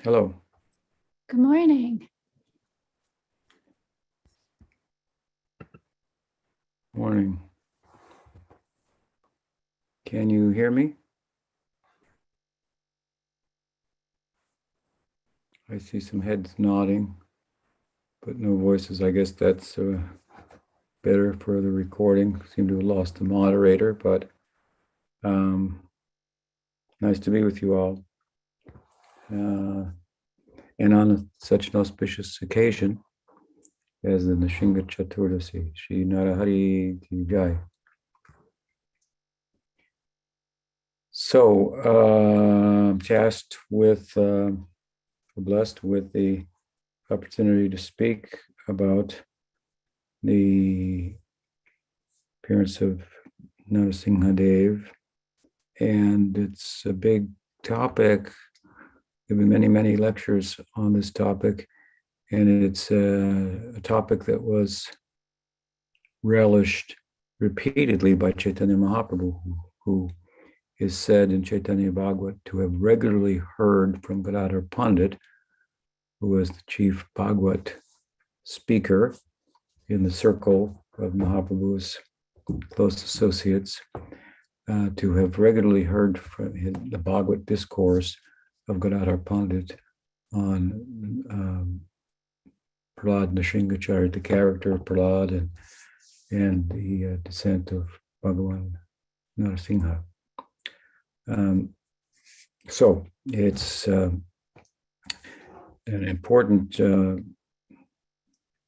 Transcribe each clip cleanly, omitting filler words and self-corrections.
Hello. Good morning. Morning. Can you hear me? I see some heads nodding, but no voices. I guess that's better for the recording. Seem to have lost the moderator, but nice to be with you all. And on such an auspicious occasion as the Narasingha Caturdasi, Shri Narahari Ki Jai. So, blessed with the opportunity to speak about the appearance of Narasingha Dev, and it's a big topic. There have been many, many lectures on this topic, and it's a topic that was relished repeatedly by Chaitanya Mahaprabhu, who is said in Chaitanya Bhagavat to have regularly heard from Gadadhar Pandit, who was the chief Bhagavat speaker in the circle of Mahaprabhu's close associates, to have regularly heard from the Bhagavat discourse of Gadadhar Pandit on Prahlad Nrsimhacharya, the character of Prahlad, and the descent of Bhagavan Narasingha. So it's an important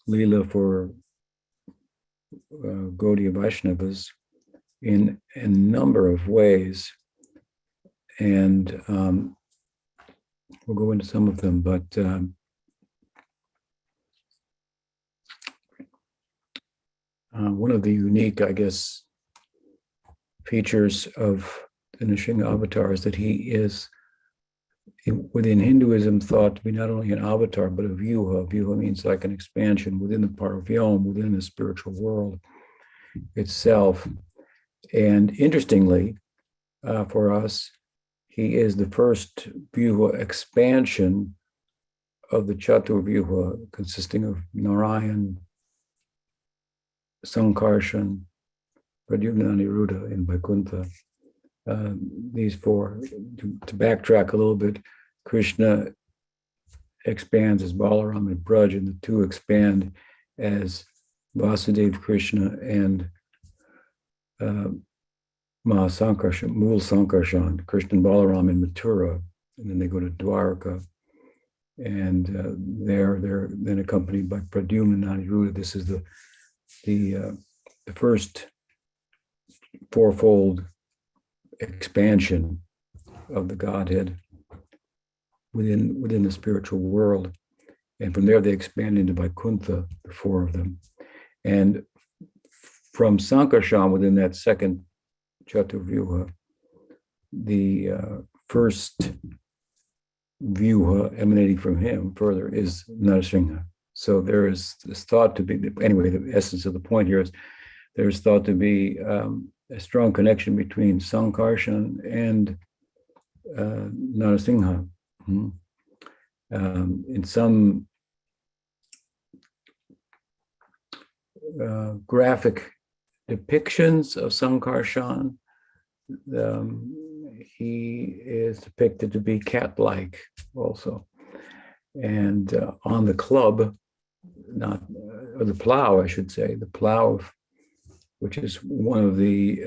Leela for Gaudiya Vaishnavas in a number of ways, and we'll go into some of them, but one of the unique, I guess, features of the Nrsimha avatar is that he is, within Hinduism, thought to be not only an avatar, but a vyuha. Vyuha means like an expansion within the paravyom, within the spiritual world itself. And interestingly, for us, he is the first vyuha expansion of the Chatur Vyuha, consisting of Narayan, Sankarshan, Pradyumna, Aniruddha, and Vaikuntha. These four. To backtrack a little bit, Krishna expands as Balaram and Braj, and the two expand as Vasudeva Krishna and Mahasankarshan, Mool Sankarshan, Krishna and Balaram in Mathura, and then they go to Dwarka, and they're then accompanied by Pradyumna and Aniruddha. This is the first fourfold expansion of the Godhead within the spiritual world. And from there they expand into Vaikuntha, the four of them. And from Sankarshan, within that second Chaturvyuha, the first Vyuha emanating from him further is Narasingha. So there is this thought to be, anyway, the essence of the point here is there's thought to be a strong connection between Sankarshan and Narasingha. In some graphic depictions of Sankarshan, he is depicted to be cat-like also. And on the club, or the plow, I should say, the plow, which is one of the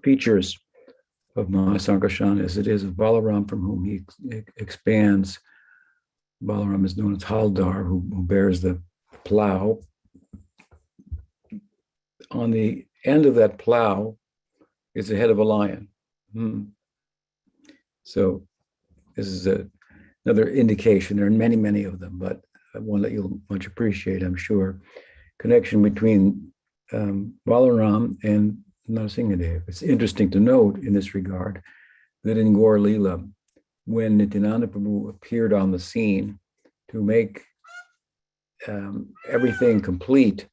features of Mahasankarshan, as it is of Balaram, from whom he expands. Balaram is known as Haldar, who bears the plow. On the end of that plow is the head of a lion. So this is another indication. There are many, many of them, but one that you'll much appreciate, I'm sure. Connection between Balaram and Narasinghadev. It's interesting to note in this regard that in Gaur Leela, when Nityananda Prabhu appeared on the scene to make everything complete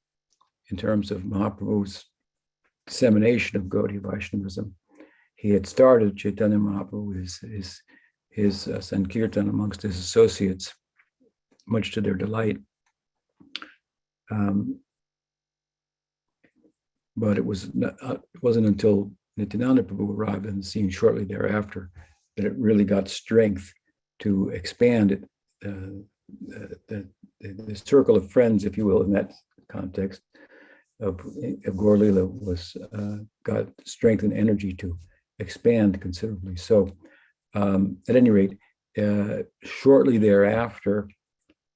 in terms of Mahaprabhu's dissemination of Gaudiya Vaishnavism, he had started Chaitanya Mahaprabhu, his Sankirtan amongst his associates, much to their delight. But it wasn't until Nityananda Prabhu arrived on the scene shortly thereafter that it really got strength to expand it. The circle of friends, if you will, in that context of Gaur Lila was got strength and energy to expand considerably. So, at any rate, shortly thereafter,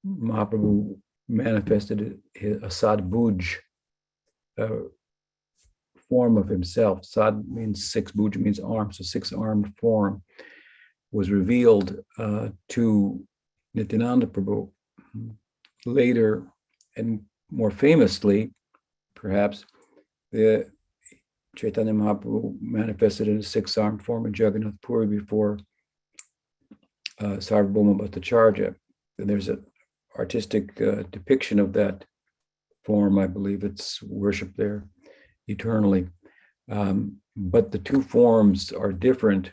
Mahaprabhu manifested a sadbhuj form of himself. Sad means six, bhuj means arm, so six-armed form was revealed to Nityananda Prabhu. Later, and more famously, perhaps, the Chaitanya Mahaprabhu manifested in a six-armed form in Jagannath Puri before Sarvabhauma Bhattacharya. And there's an artistic depiction of that form. I believe it's worshipped there eternally. But the two forms are different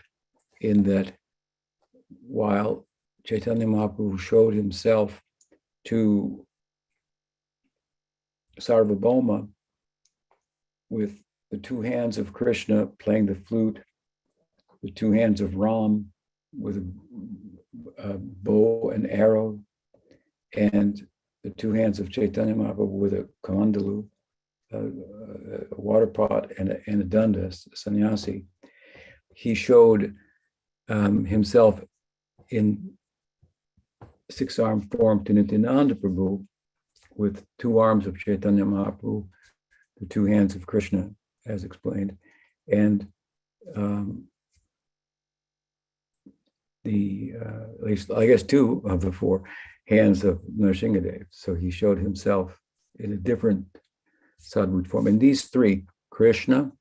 in that while Chaitanya Mahaprabhu showed himself to Sarvabhauma with the two hands of Krishna playing the flute, the two hands of Ram with a bow and arrow, and the two hands of Chaitanya Mahaprabhu with a kamandalu, a water pot, and a danda, a sannyasi. He showed himself in six-armed form to Nityananda Prabhu with two arms of Chaitanya Mahaprabhu, the two hands of Krishna, as explained, and at least, I guess, two of the four hands of Narasingha Dev. So he showed himself in a different sadbhuj form. And these three, Krishna,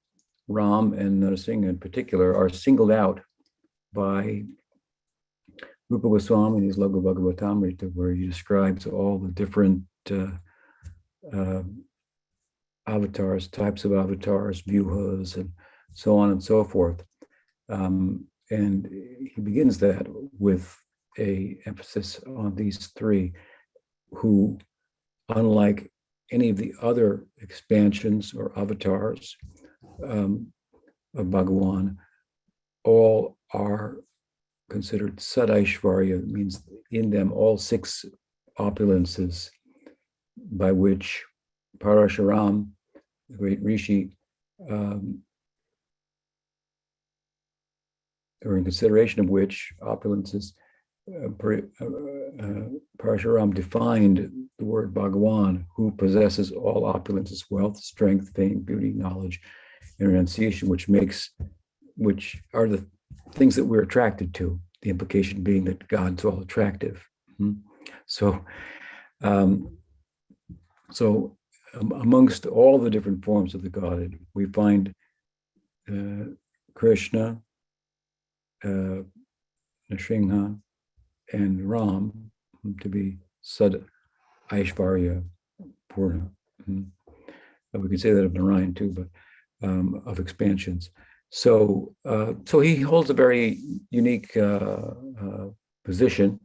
Ram, and Narasingha in particular, are singled out by Rupa Goswami in his Lagu Bhagavatamrita, where he describes all the different avatars, types of avatars, vyuhas, and so on and so forth. And he begins that with a emphasis on these three, who, unlike any of the other expansions or avatars of Bhagavan, all are considered Sadaishvarya, means in them all six opulences by which Parashuram, the great rishi, or in consideration of which opulences, Parashuram defined the word Bhagavan, who possesses all opulences, wealth, strength, fame, beauty, knowledge, and renunciation, which are the things that we're attracted to, the implication being that God's all attractive. So amongst all the different forms of the Godhead, we find Krishna, Narasingha, and Ram to be Sad Aishvarya Purna. We could say that of Narayan too, but of expansions. So he holds a very unique position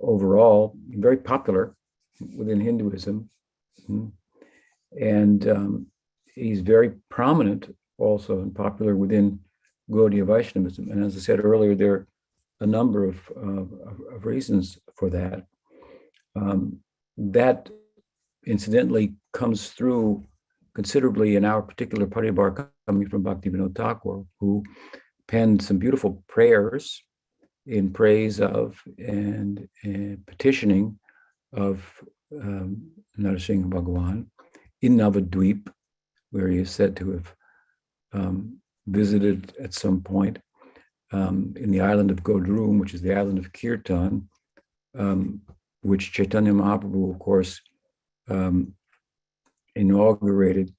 overall, very popular within Hinduism, and he's very prominent also and popular within Gaudiya Vaishnavism. And as I said earlier, there are a number of reasons for that. That incidentally comes through considerably in our particular Paribar coming from Bhaktivinoda Thakur, who penned some beautiful prayers in praise of and petitioning of Narasingha Bhagavan in Navadvip, where he is said to have visited at some point in the island of Godrum, which is the island of Kirtan, which Chaitanya Mahaprabhu, of course, inaugurated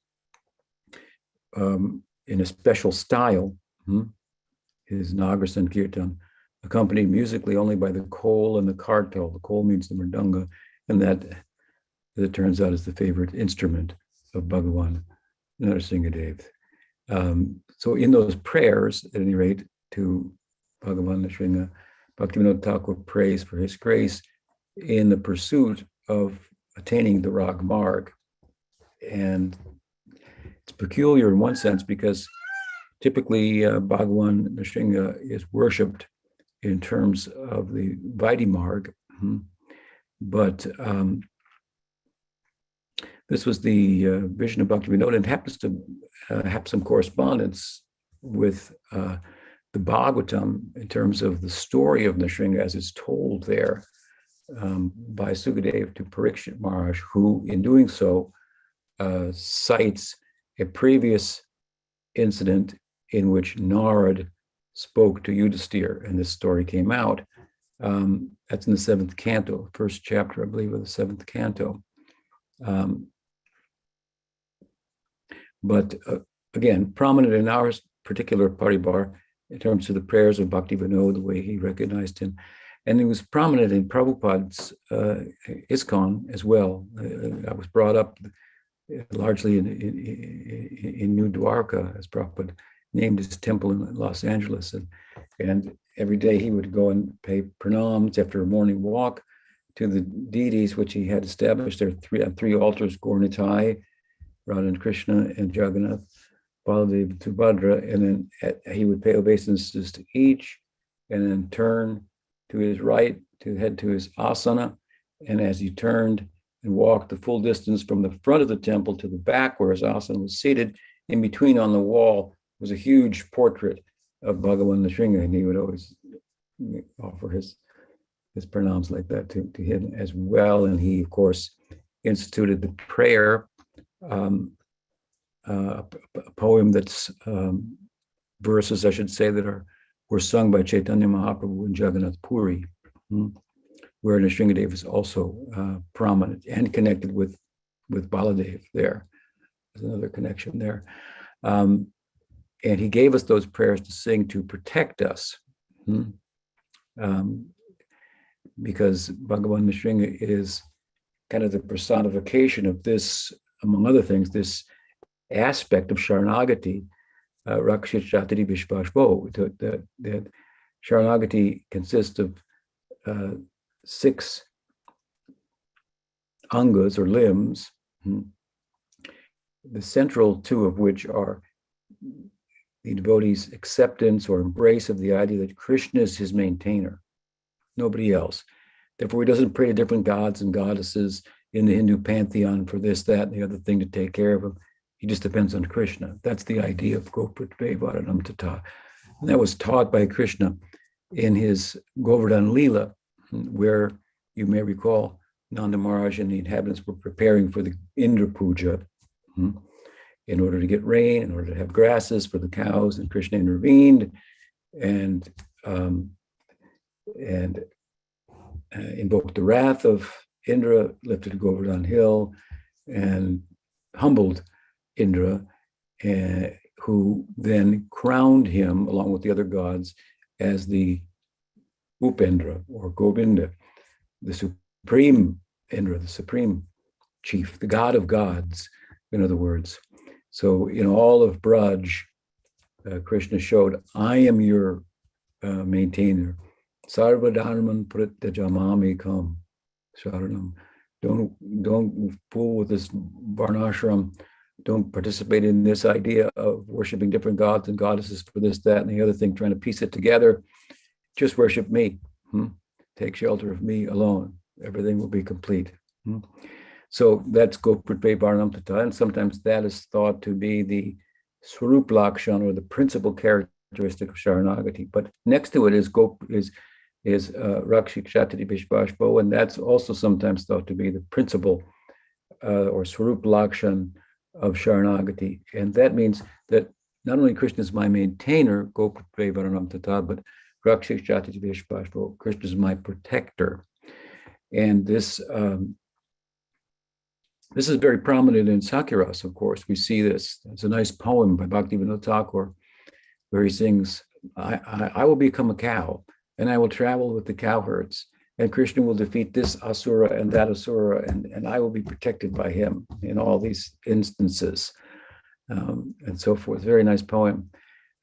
in a special style, his Nagar Sankirtan, accompanied musically only by the kol and the kartal. The kol means the mridanga, and that, as it turns out, is the favorite instrument of Bhagavan Narasingha Dev. So in those prayers, at any rate, to Bhagavan Narasingha, Bhaktivinoda Thakur prays for his grace in the pursuit of attaining the Rag Marg. And it's peculiar in one sense because typically Bhagavan Narasingha is worshipped in terms of the Vaidhi Marg, but this was the vision of Bhaktivinoda, and happens to have some correspondence with the Bhagavatam in terms of the story of Narasingha as it's told there by Sukadeva to Parikshit Maharaj, who in doing so cites a previous incident in which Narad spoke to Yudhisthira, and this story came out. That's in the 7th canto, first chapter, I believe, of the 7th canto. But again, prominent in our particular paribar in terms of the prayers of Bhaktivinoda, the way he recognized him. And it was prominent in Prabhupada's ISKCON as well. I was brought up largely in New Dwarka, as Prabhupada named his temple in Los Angeles. And every day he would go and pay pranams after a morning walk to the deities which he had established. There are three altars, Gaurnitai, Radha and Krishna, and Jagannath, Baladev, Subhadra, and then he would pay obeisances to each, and then turn to his right to head to his asana. And as he turned and walked the full distance from the front of the temple to the back where his asana was seated, in between on the wall was a huge portrait of Bhagavan Narasingha, and he would always offer his pranams like that to him as well. And he, of course, instituted the prayer, a poem that's verses, I should say, that were sung by Chaitanya Mahaprabhu in Jagannath Puri, where Narasinghadev is also prominent and connected with Baladev there. There's another connection there. And he gave us those prayers to sing to protect us, because Bhagavan Narasingha is kind of the personification of this, among other things, this aspect of Sharanagati, Rakshit Jatari Vishvashvo, that Sharanagati consists of 6 angas or limbs, the central 2 of which are the devotee's acceptance or embrace of the idea that Krishna is his maintainer, nobody else. Therefore, he doesn't pray to different gods and goddesses in the Hindu pantheon for this, that, and the other thing to take care of him. He just depends on Krishna. That's the idea of Gopratve Varanam Tata. And that was taught by Krishna in his Govardhan Leela, where you may recall Nanda Maharaj and the inhabitants were preparing for the Indra Puja in order to get rain, in order to have grasses for the cows, and Krishna intervened and invoked the wrath of Indra, lifted Govardhan Hill, and humbled Indra, who then crowned him, along with the other gods, as the Upendra, or Govinda, the supreme Indra, the supreme chief, the god of gods, in other words. So in all of Braj, Krishna showed, I am your maintainer. Sarva dharman pratijamami kam sharanam. Don't fool with this varnashram. Don't participate in this idea of worshiping different gods and goddesses for this, that, and the other thing, trying to piece it together. Just worship me. Take shelter of me alone. Everything will be complete. So that's Gopratve Varnam Tata, and sometimes that is thought to be the Swarup Lakshan, or the principal characteristic of Sharanagati. But next to it is Rakshit Kshatri Vishvashvo, and that's also sometimes thought to be the principal or Swarup Lakshan of Sharanagati. And that means that not only Krishna is my maintainer, Gopratve Varanam Tata, but Rakshit Kshatri Vishvashvo, Krishna is my protector. And this is very prominent in Sakiras, of course. We see this. It's a nice poem by Bhaktivinoda Thakur where he sings, I will become a cow, and I will travel with the cowherds, and Krishna will defeat this asura and that asura, and I will be protected by him in all these instances, and so forth. Very nice poem.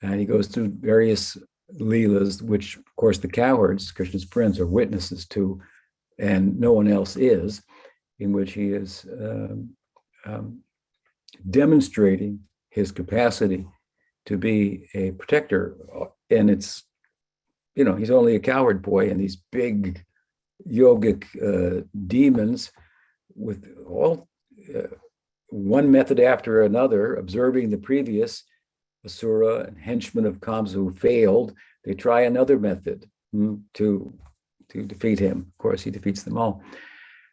And he goes through various Leelas, which, of course, the cowherds, Krishna's friends, are witnesses to, and no one else is, in which he is demonstrating his capacity to be a protector. And it's, he's only a cowherd boy, and these big yogic demons with all one method after another, observing the previous asura and henchmen of Kamsa who failed, they try another method to defeat him. Of course, he defeats them all.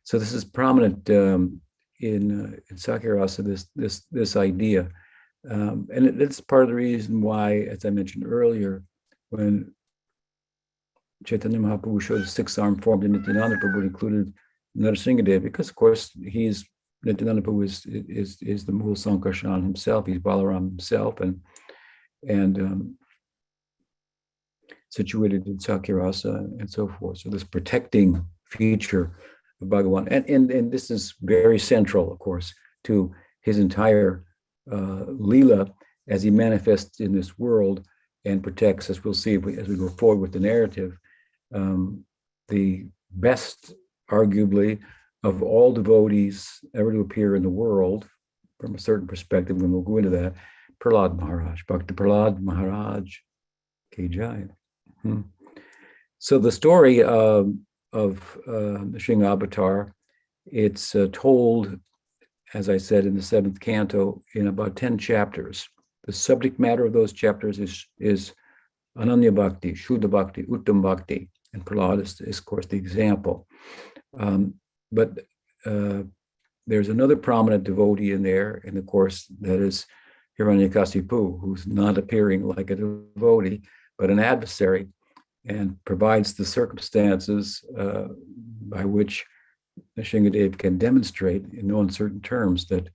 So this is prominent in Sakyarasa, this idea. And it's part of the reason why, as I mentioned earlier, when Chaitanya Mahaprabhu showed the six-armed form to Nityananda Prabhu, included Narasingha Dev, because of course Nityananda Prabhu is the Mool Sankarshan himself. He's Balaram himself, and situated in Sakyarasa and so forth. So this protecting feature of Bhagavan, and this is very central, of course, to his entire Leela as he manifests in this world and protects, as we'll see as we go forward with the narrative, the best, arguably, of all devotees ever to appear in the world, from a certain perspective, and we'll go into that, Prahlad Maharaj, Bhakti Prahlad Maharaj Ki Jai. So the story of the Singha Avatar, it's told, as I said, in the 7th canto, in about 10 chapters. The subject matter of those chapters is Ananya Bhakti, Shuddha Bhakti, Uttam Bhakti, and Prahlad is, of course, the example. But there's another prominent devotee in there, and of course, that is Hiranyakasipu, who's not appearing like a devotee, but an adversary, and provides the circumstances by which Nrsimhadev can demonstrate in no uncertain terms that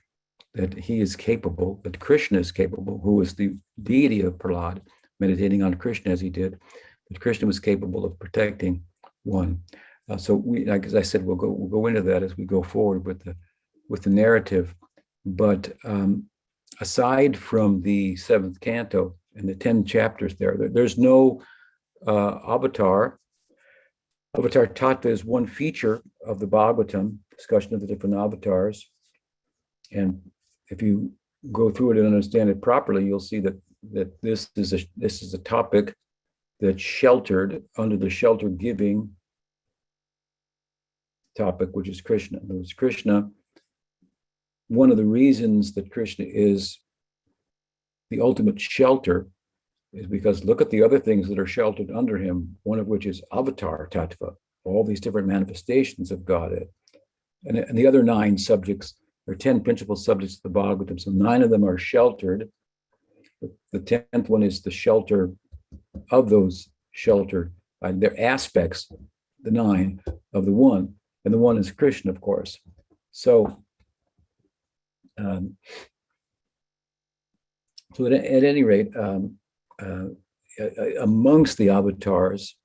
he is capable, that Krishna is capable, who is the deity of Prahlad, meditating on Krishna as he did, that Krishna was capable of protecting one. So we, like as I said, we'll go into that as we go forward with the narrative. But aside from the 7th canto and the 10 chapters there's no avatar. Avatar Tattva is one feature of the Bhagavatam, discussion of the different avatars. And if you go through it and understand it properly, you'll see that this is a topic that's sheltered under the shelter giving topic, which is Krishna. In other words, Krishna, one of the reasons that Krishna is the ultimate shelter is because look at the other things that are sheltered under him, one of which is Avatar Tattva, all these different manifestations of Godhead. And the other 9 subjects are 10 principal subjects of the Bhagavatam. So 9 of them are sheltered. The 10th one is the shelter of those sheltered, their aspects, the 9 of the one, and the one is Krishna, of course. So, at any rate, amongst the avatars,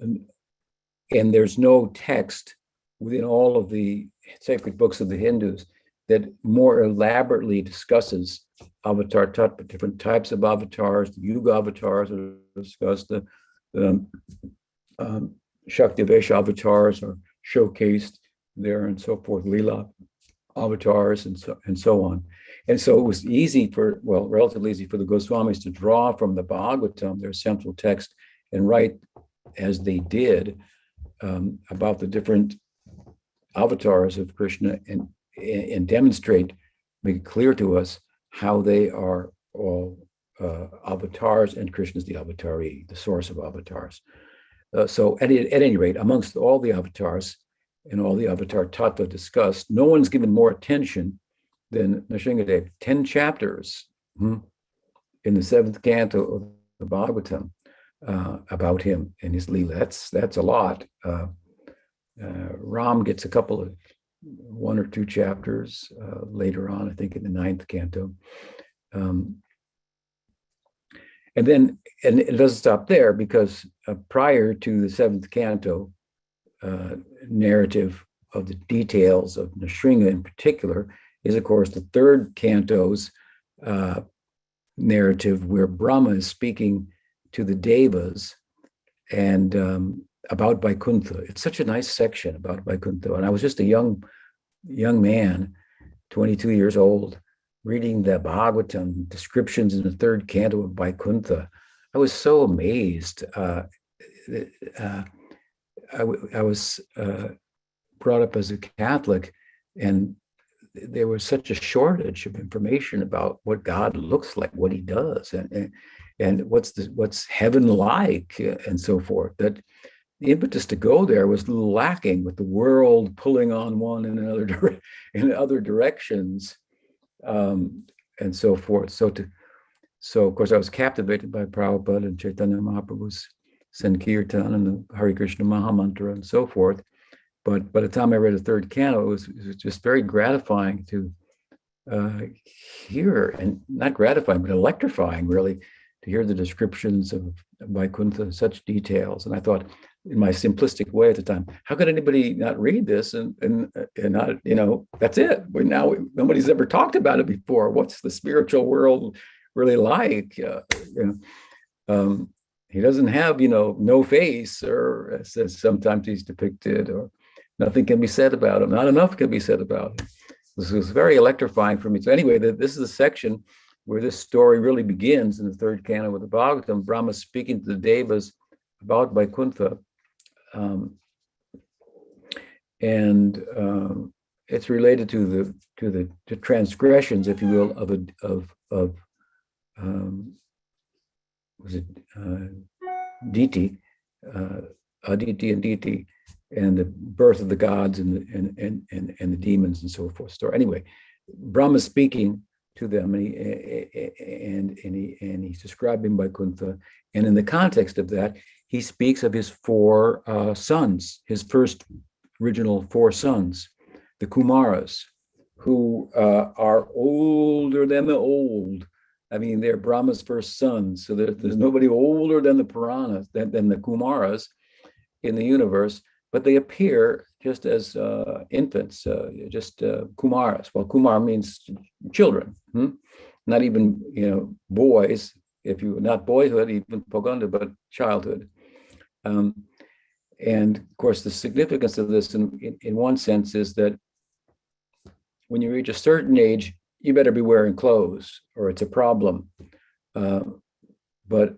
and there's no text within all of the sacred books of the Hindus that more elaborately discusses avatar tattva, different types of avatars. The yuga avatars are discussed, the Shakti Vesha avatars are showcased there, and so forth, Leela avatars, and so on. And so it was relatively easy for the Goswamis to draw from the Bhagavatam, their central text, and write as they did about the different avatars of Krishna and demonstrate, make it clear to us how they are all avatars, and Krishna is the avatari, the source of avatars. So at any rate, amongst all the avatars and all the avatar tattva discussed, no one's given more attention than Nrsimhadev. 10 chapters in the 7th canto of the Bhagavatam about him and his Leela. That's a lot. Ram gets a couple of 1 or 2 chapters later on, I think in the 9th canto. And it doesn't stop there, because prior to the 7th canto narrative of the details of Nrsimha in particular is, of course, the 3rd canto's narrative, where Brahma is speaking to the Devas and about Vaikuntha. It's such a nice section about Vaikuntha. And I was just a young man, 22 years old, reading the Bhagavatam descriptions in the third canto of Vaikuntha. I was so amazed. I was brought up as a Catholic, and there was such a shortage of information about what God looks like, what he does, and what's heaven like, and so forth, that the impetus to go there was lacking, with the world pulling on one in other directions, and so forth. So of course I was captivated by Prabhupada and Chaitanya Mahaprabhu's Sankirtan and the Hare Krishna Mahamantra and so forth. But by the time I read the third canto, it was just very gratifying to hear, and not gratifying, but electrifying, really, to hear the descriptions of Vaikuntha in such details. And I thought, in my simplistic way at the time, how could anybody not read this and not, that's it. Nobody's ever talked about it before. What's the spiritual world really like? He doesn't have, no face, or as sometimes he's depicted, or nothing can be said about him. Not enough can be said about him. This was very electrifying for me. So anyway, this is the section where this story really begins in the third canto of the Bhagavatam. Brahma speaking to the Devas about Vaikuntha. It's related to the transgressions, if you will, of Diti, Aditi and Diti, and the birth of the gods and the demons and so forth. Story. Anyway, Brahma speaking to them, and he's describing Vaikuntha, and in the context of that, he speaks of his four sons, his first original four sons, the Kumaras, who are older than the old. I mean, they're Brahma's first sons, so there's nobody older than the Puranas, than the Kumaras in the universe, but they appear just as infants, just Kumaras. Well, Kumar means children, not even, boys, if you, not boyhood, even Poganda, but childhood. And of course, the significance of this in one sense is that when you reach a certain age, you better be wearing clothes or it's a problem. But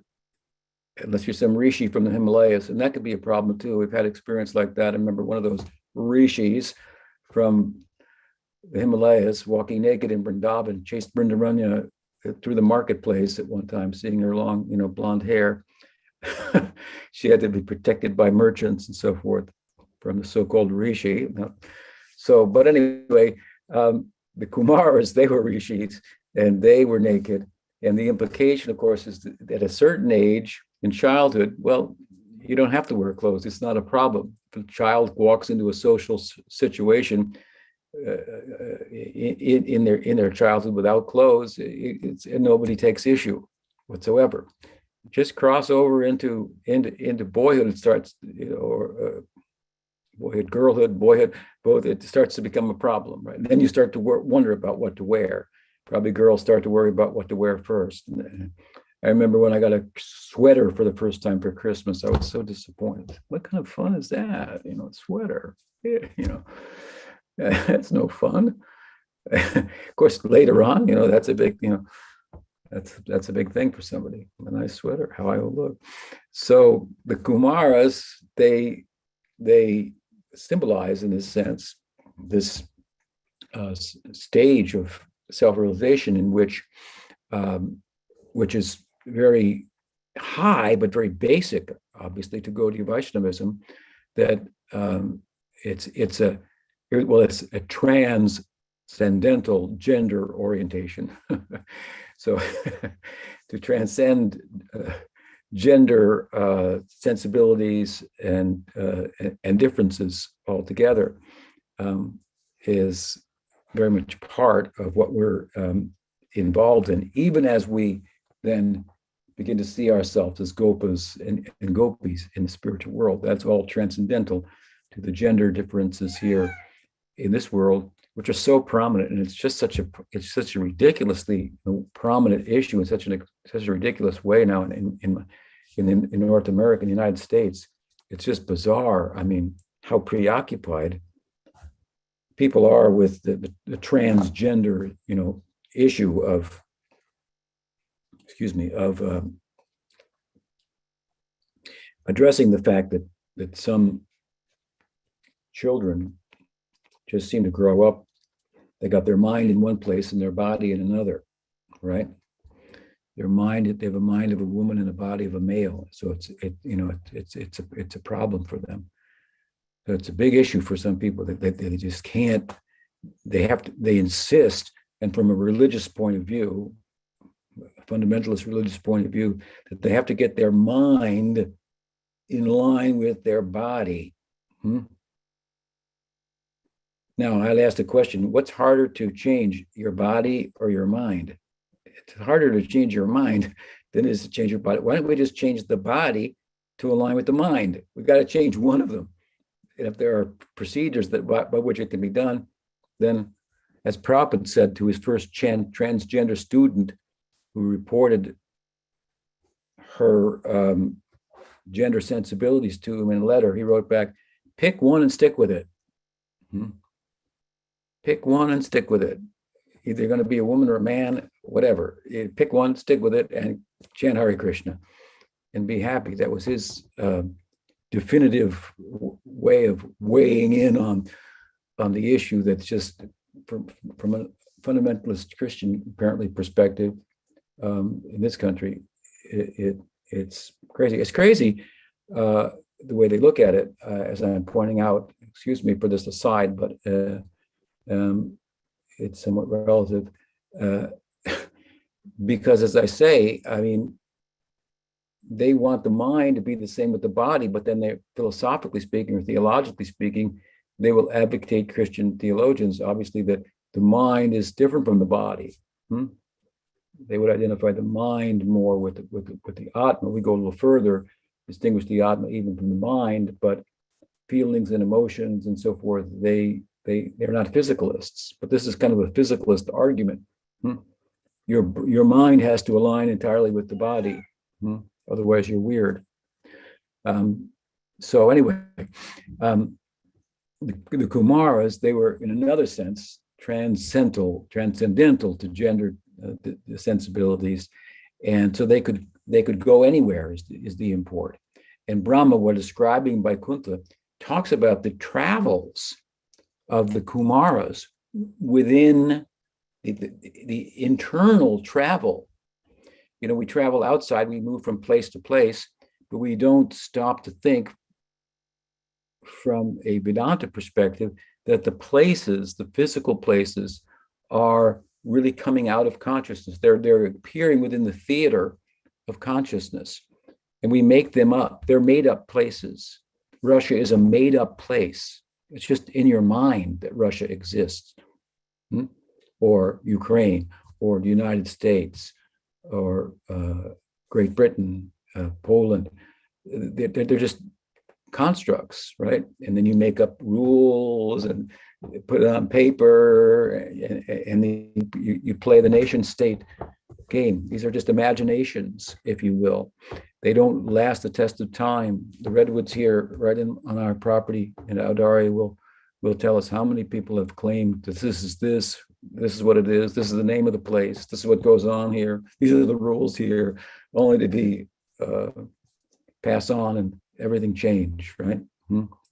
unless you're some rishi from the Himalayas, and that could be a problem too. We've had experience like that. I remember one of those rishis from the Himalayas walking naked in Vrindavan, chased Vrindaranya through the marketplace at one time, seeing her long, blonde hair. She had to be protected by merchants and so forth from the so-called rishi. But anyway, the Kumaras, they were rishis and they were naked. And the implication, of course, is that at a certain age in childhood, well, you don't have to wear clothes. It's not a problem. If a child walks into a social situation in their childhood without clothes, and nobody takes issue whatsoever. Just cross over into boyhood, it starts, or boyhood, girlhood, boyhood, both, it starts to become a problem, right? And then you start to wonder about what to wear. Probably girls start to worry about what to wear first. And I remember when I got a sweater for the first time for Christmas, I was so disappointed. What kind of fun is that? A sweater, that's no fun. Of course, later on, that's a big, that's a big thing for somebody. A nice sweater, how I will look. So the Kumaras, they symbolize, in this sense, this stage of self-realization in which is very high but very basic, obviously, to Gaudiya Vaishnavism. That it's a transcendental gender orientation. So to transcend gender sensibilities and differences altogether is very much part of what we're involved in, even as we then begin to see ourselves as gopas and gopis in the spiritual world. That's all transcendental to the gender differences here in this world, which are so prominent, and it's such a ridiculously prominent issue in such a ridiculous way now in in North America, in the United States, it's just bizarre. I mean, how preoccupied people are with the transgender, issue of, addressing the fact that some children just seem to grow up. They got their mind in one place and their body in another, right? They have a mind of a woman and a body of a male. So it's a problem for them. So it's a big issue for some people that they just can't. They insist, and from a religious point of view, a fundamentalist religious point of view, that they have to get their mind in line with their body. Now, I'll ask the question, what's harder to change, your body or your mind? It's harder to change your mind than it is to change your body. Why don't we just change the body to align with the mind? We've got to change one of them. And if there are procedures by which it can be done, then, as Prabhupada said to his first transgender student who reported her gender sensibilities to him in a letter, he wrote back, pick one and stick with it. Pick one and stick with it. Either you're going to be a woman or a man, whatever. You pick one, stick with it, and chant Hare Krishna and be happy. That was his definitive way of weighing in on the issue that's just from a fundamentalist Christian, apparently, perspective in this country. It's crazy. It's crazy the way they look at it, as I'm pointing out. Excuse me for this aside, but it's somewhat relative. Because, as I say, I mean, they want the mind to be the same with the body, but then they're, philosophically speaking or theologically speaking, they will advocate, Christian theologians, obviously, that the mind is different from the body. They would identify the mind more with the Atma. We go a little further, distinguish the Atma even from the mind, but feelings and emotions and so forth, they're not physicalists. But this is kind of a physicalist argument. Your mind has to align entirely with the body. Otherwise, you're weird. So anyway, the Kumaras, they were, in another sense, transcendental to gender the sensibilities, and so they could go anywhere is the import. And Brahma, while describing Vaikuntha, talks about the travels of the Kumaras within the internal travel. We travel outside, we move from place to place, but we don't stop to think from a Vedanta perspective that the physical places, are really coming out of consciousness. They're appearing within the theater of consciousness, and we make them up. They're made up places. Russia is a made up place. It's just in your mind that Russia exists, or Ukraine, or the United States, or Great Britain, Poland. They're just constructs, right? And then you make up rules and put it on paper, and you play the nation state game. These are just imaginations, if you will. They don't last the test of time. The redwoods here, right on our property in Audari, will tell us how many people have claimed that this is what it is, this is the name of the place, this is what goes on here, these are the rules here, only to be pass on and everything change, right?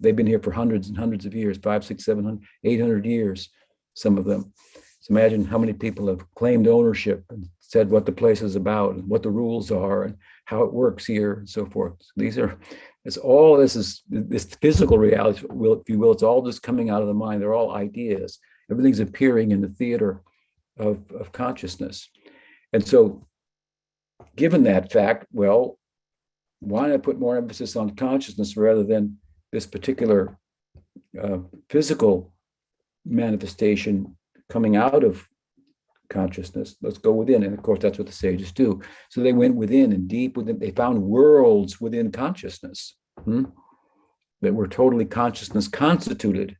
They've been here for hundreds and hundreds of years, 500, 600, 700, 800 years, some of them. So imagine how many people have claimed ownership and said what the place is about and what the rules are and how it works here and so forth. This physical reality, if you will, it's all just coming out of the mind. They're all ideas. Everything's appearing in the theater of consciousness. And so, given that fact, well, why not put more emphasis on consciousness rather than this particular physical manifestation coming out of consciousness? Let's go within. And of course, that's what the sages do. So they went within and deep within. They found worlds within consciousness that were totally consciousness constituted,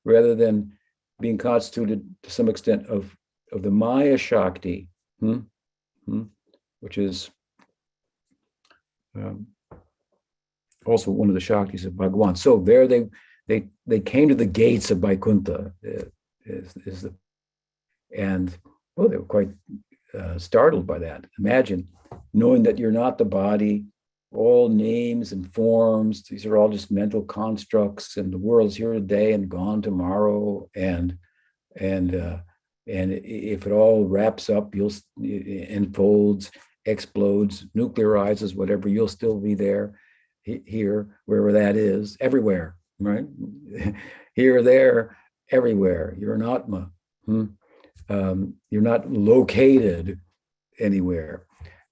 rather than being constituted to some extent of the Maya Shakti, which is um, also one of the Shaktis of Bhagavan. So there they came to the gates of Vaikuntha, and well, they were quite startled by that. Imagine knowing that you're not the body, all names and forms, these are all just mental constructs, and the world's here today and gone tomorrow, and if it all wraps up, unfolds, explodes, nuclearizes, whatever, you'll still be there, here, wherever that is, everywhere, right? Here, there, everywhere. You're an Atma. You're not located anywhere.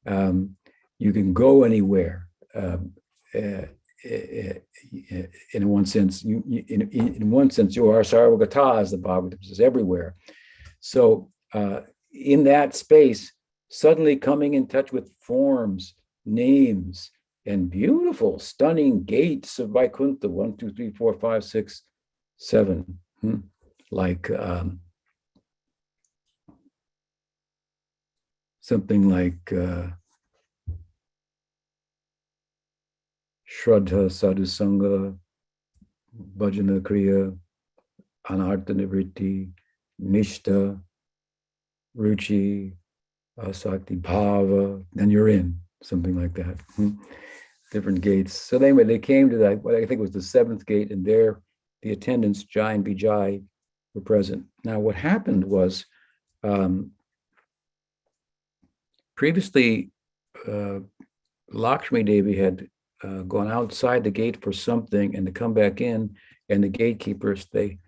You can go anywhere. In one sense, in one sense, you are sarvagata, as the Bhagavatam says, everywhere. So in that space, suddenly coming in touch with forms, names, and beautiful, stunning gates of Vaikuntha, 1, 2, 3, 4, 5, 6, 7, like something like Shraddha, Sadhusanga, Bhajana Kriya, Anartha Nivritti, Nishta, Ruchi, Asakti, Bhava, then you're in, something like that. Different gates. So anyway, they came to that, what I think was the 7th gate, and there the attendants, Jai and Vijay, were present. Now, what happened was previously, Lakshmi Devi had gone outside the gate for something and to come back in, and the gatekeepers, they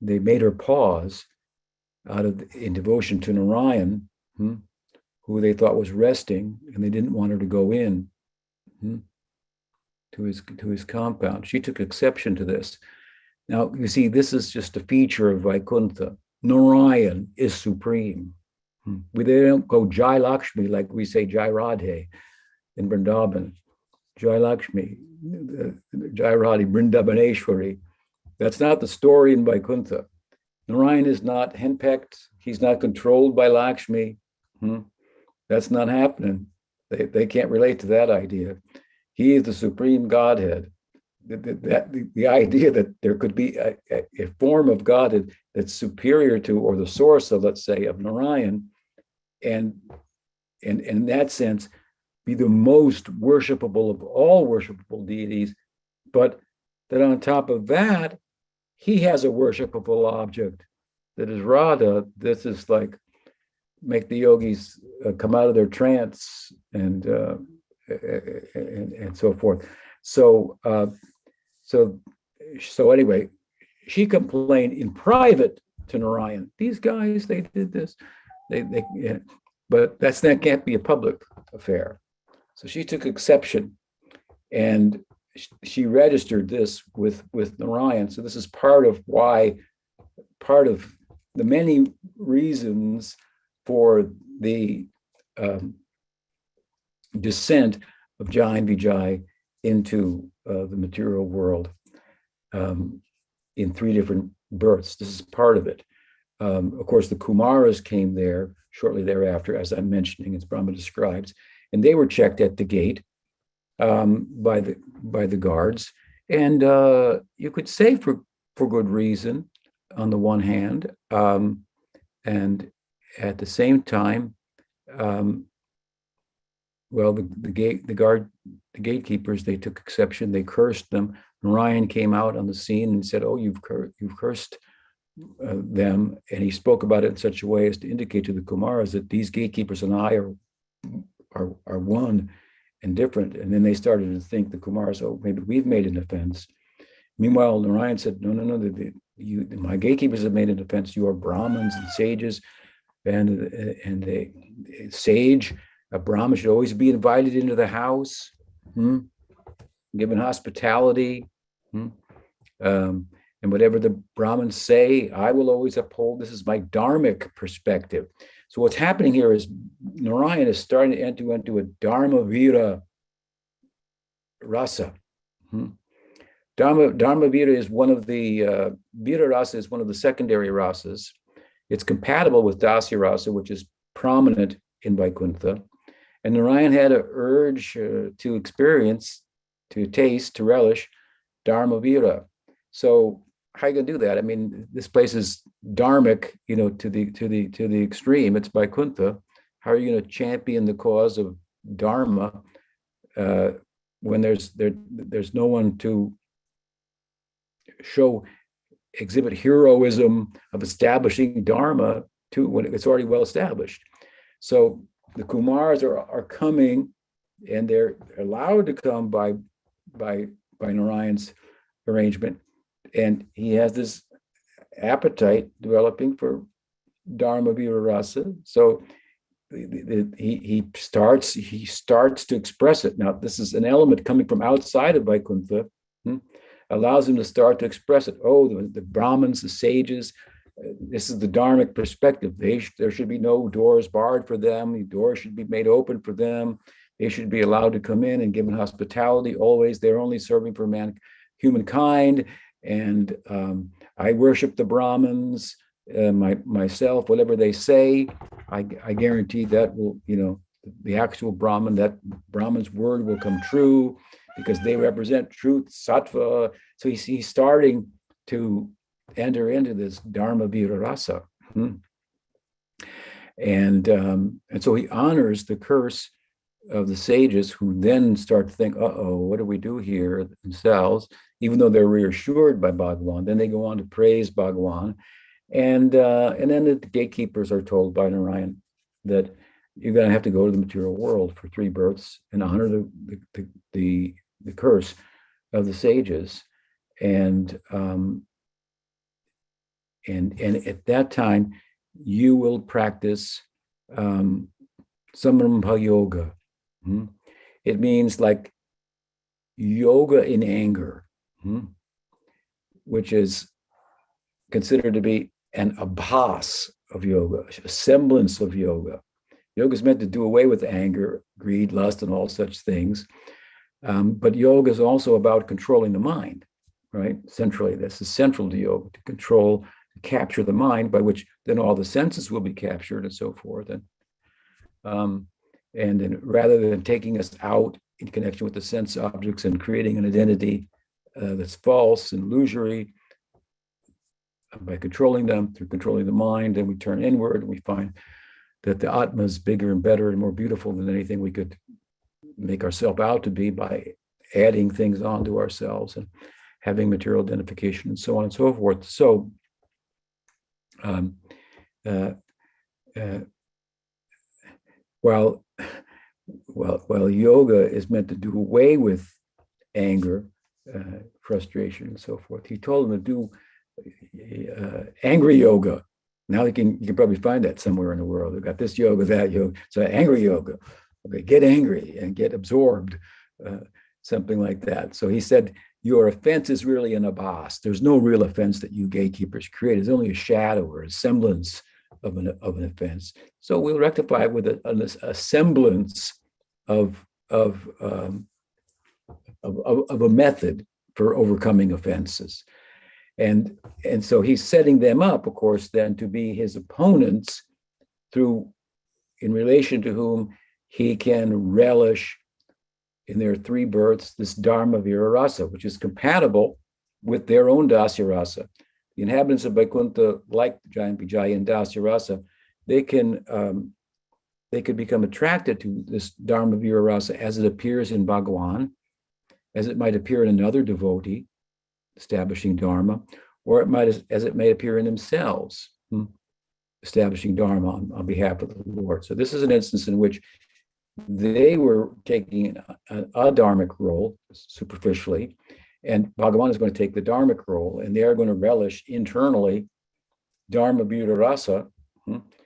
made her pause in devotion to Narayan, who they thought was resting, and they didn't want her to go in to his compound. She took exception to this. Now, you see, this is just a feature of Vaikuntha. Narayan is supreme. They don't go Jai Lakshmi like we say Jai Radhe in Vrindavan. Jai Lakshmi, Jai Radhe, Vrindavaneshwari. That's not the story in Vaikuntha. Narayan is not henpecked. He's not controlled by Lakshmi. That's not happening. They can't relate to that idea. He is the supreme Godhead. The idea that there could be a form of Godhead that's superior to, or the source of, let's say, of Narayan, and in that sense, be the most worshipable of all worshipable deities, but that on top of that, he has a worshipable object that is Radha. This is like make the yogis come out of their trance and so forth. So anyway, she complained in private to Narayan. These guys, they did this, but that can't be a public affair. So she took exception, and she registered this with Narayan. So this is part of the many reasons for the descent of Jai and Vijay into the material world in 3 different births. This is part of it. Of course, the Kumaras came there shortly thereafter, as I'm mentioning, as Brahma describes, and they were checked at the gate by the guards, and you could say for good reason, on the one hand, and at the same time, well, the gatekeepers, they took exception. They cursed them. Narayan came out on the scene and said, "Oh, you've cursed them," and he spoke about it in such a way as to indicate to the Kumaras that these gatekeepers and I are one and different. And then they started to think, the Kumaras, oh, maybe we've made an offense. Meanwhile, Narayan said, no, my gatekeepers have made an offense. You are Brahmins and sages, and a sage, a Brahmin should always be invited into the house, given hospitality, and whatever the Brahmins say, I will always uphold. This is my dharmic perspective. So what's happening here is Narayan is starting to enter into a Dharma Vira rasa. Dharma Vira is one of the Vira rasa is one of the secondary rasas. It's compatible with Dasya Rasa, which is prominent in Vaikuntha. And Narayan had an urge to experience, to taste, to relish Dharma Vira. So how are you going to do that? I mean, this place is dharmic, to the extreme. It's Vaikuntha. How are you going to champion the cause of Dharma when there's no one to exhibit heroism of establishing Dharma to when it's already well established? So the Kumars are coming, and they're allowed to come by Narayan's arrangement, and he has this appetite developing for Dharma Vira Rasa. So he starts to express it. Now, this is an element coming from outside of Vaikuntha, allows him to start to express it. Oh, the Brahmins, the sages, this is the dharmic perspective. There should be no doors barred for them. The doors should be made open for them. They should be allowed to come in and given hospitality always. They're only serving for humankind. And I worship the Brahmins, myself, whatever they say, I guarantee that will, the actual Brahman, that Brahman's word will come true because they represent truth, sattva. So he's starting to enter into this Dharma Vira Rasa. And so he honors the curse of the sages, who then start to think, what do we do here themselves, even though they're reassured by Bhagavan. Then they go on to praise Bhagavan. And then the gatekeepers are told by Narayan that you're going to have to go to the material world for 3 births and honor the curse of the sages. And at that time, you will practice Samrambha Yoga. It means like yoga in anger, which is considered to be an abhas of yoga, a semblance of yoga. Yoga is meant to do away with anger, greed, lust, and all such things. But yoga is also about controlling the mind, right? Centrally, this is central to yoga, to control, to capture the mind, by which then all the senses will be captured and so forth. And then rather than taking us out in connection with the sense objects and creating an identity that's false and illusory, by controlling them, through controlling the mind, then we turn inward and we find that the Atma is bigger and better and more beautiful than anything we could make ourselves out to be by adding things onto ourselves and having material identification and so on and so forth. So while yoga is meant to do away with anger, frustration, and so forth, he told them to do angry yoga. Now you can probably find that somewhere in the world. They've got this yoga, that yoga. So angry yoga. Okay, get angry and get absorbed, something like that. So he said, your offense is really an abhas. There's no real offense that you gatekeepers create. It's only a shadow or a semblance of an offense. So we'll rectify it with a semblance of a method for overcoming offenses. And so he's setting them up, of course, then to be his opponents in relation to whom he can relish in their 3 births this Dharma Vira Rasa, which is compatible with their own Dasya Rasa. The inhabitants of Vaikuntha, like Giant Vijaya and Dasya Rasa, they could become attracted to this Dharma Vira Rasa as it appears in Bhagavan, as it might appear in another devotee establishing Dharma, or as it may appear in themselves, establishing Dharma on behalf of the Lord. So this is an instance in which they were taking a dharmic role superficially, and Bhagavan is going to take the dharmic role, and they are going to relish internally Dharma Vira Rasa,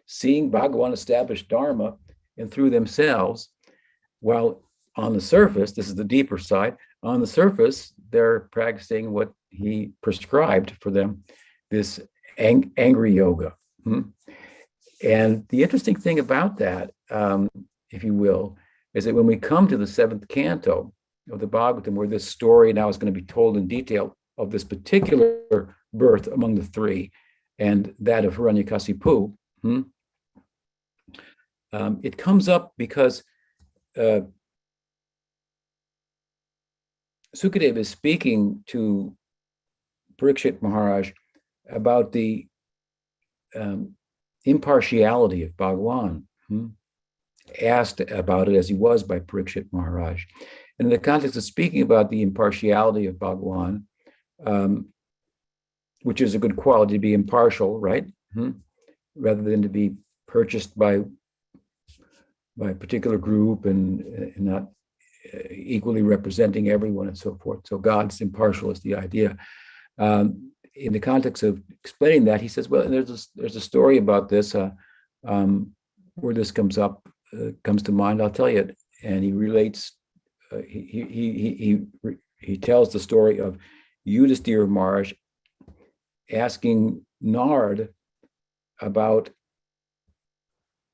seeing Bhagavan establish Dharma and through themselves, while on the surface, this is the deeper side, on the surface, they're practicing what he prescribed for them, this angry yoga. And the interesting thing about that, if you will, is that when we come to the 7th canto of the Bhagavatam, where this story now is going to be told in detail of this particular birth among the 3, and that of Hiranyakasipu. It comes up because Sukadeva is speaking to Parikshit Maharaj about the impartiality of Bhagavan, asked about it as he was by Parikshit Maharaj. And in the context of speaking about the impartiality of Bhagavan, which is a good quality, to be impartial, right? Rather than to be purchased by a particular group and not equally representing everyone and so forth. So God's impartial is the idea. In the context of explaining that, he says, well, there's a story about this where this comes to mind. I'll tell you it. And he relates. He tells the story of Yudhisthira Maharaj asking Nard about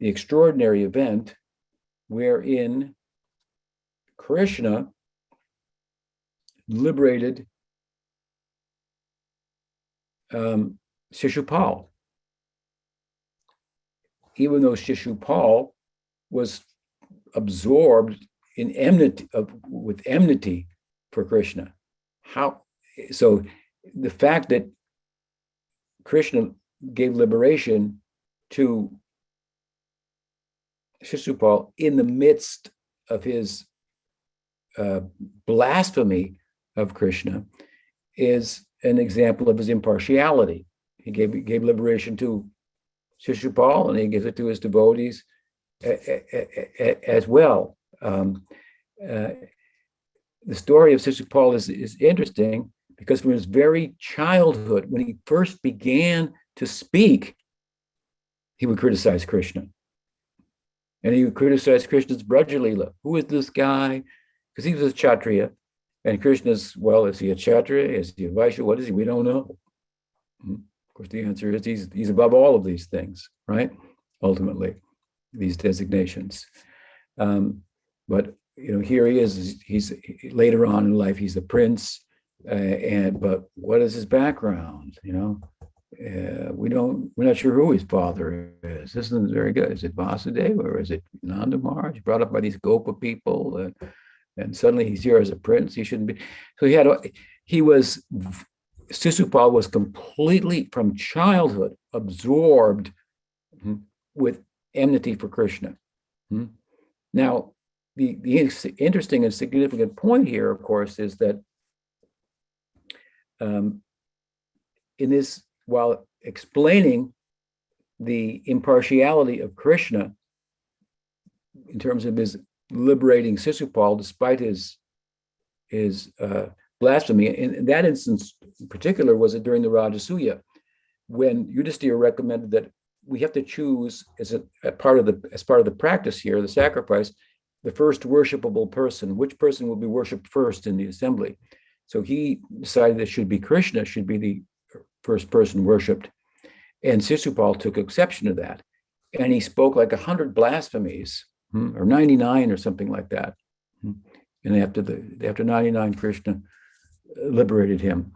the extraordinary event wherein Krishna liberated Shishupal, even though Shishupal was absorbed in with enmity for Krishna. So the fact that Krishna gave liberation to Shishupal in the midst of his blasphemy of Krishna is an example of his impartiality. He gave liberation to Shishupal, and he gives it to his devotees as well. The story of Shishupal is interesting because from his very childhood, when he first began to speak, he would criticize Krishna. And he would criticize Krishna's Braja Leela. Who is this guy? Because he was a Kshatriya. And Krishna's, well, is he a Kshatriya? Is he a Vaishya? What is he? We don't know. Of course, the answer is he's above all of these things, right? Ultimately, these designations. But here he is. He's later on in life, he's a prince. But what is his background? We're not sure who his father is. This isn't very good. Is it Vasudeva or is it Nanda Maharaj? Brought up by these Gopa people, and suddenly he's here as a prince. He shouldn't be. So Shishupal was completely from childhood absorbed with enmity for Krishna. Now, the interesting and significant point here, of course, is that in this, while explaining the impartiality of Krishna in terms of his liberating Shishupal despite his blasphemy, in that instance in particular was it during the Rajasuya, when Yudhisthira recommended that we have to choose as part of the practice here, the sacrifice, the first worshipable person. Which person will be worshipped first in the assembly? So he decided that should be Krishna, should be the first person worshipped. And Shishupal took exception to that. And he spoke like 100 blasphemies, or 99 or something like that. And after 99, Krishna liberated him.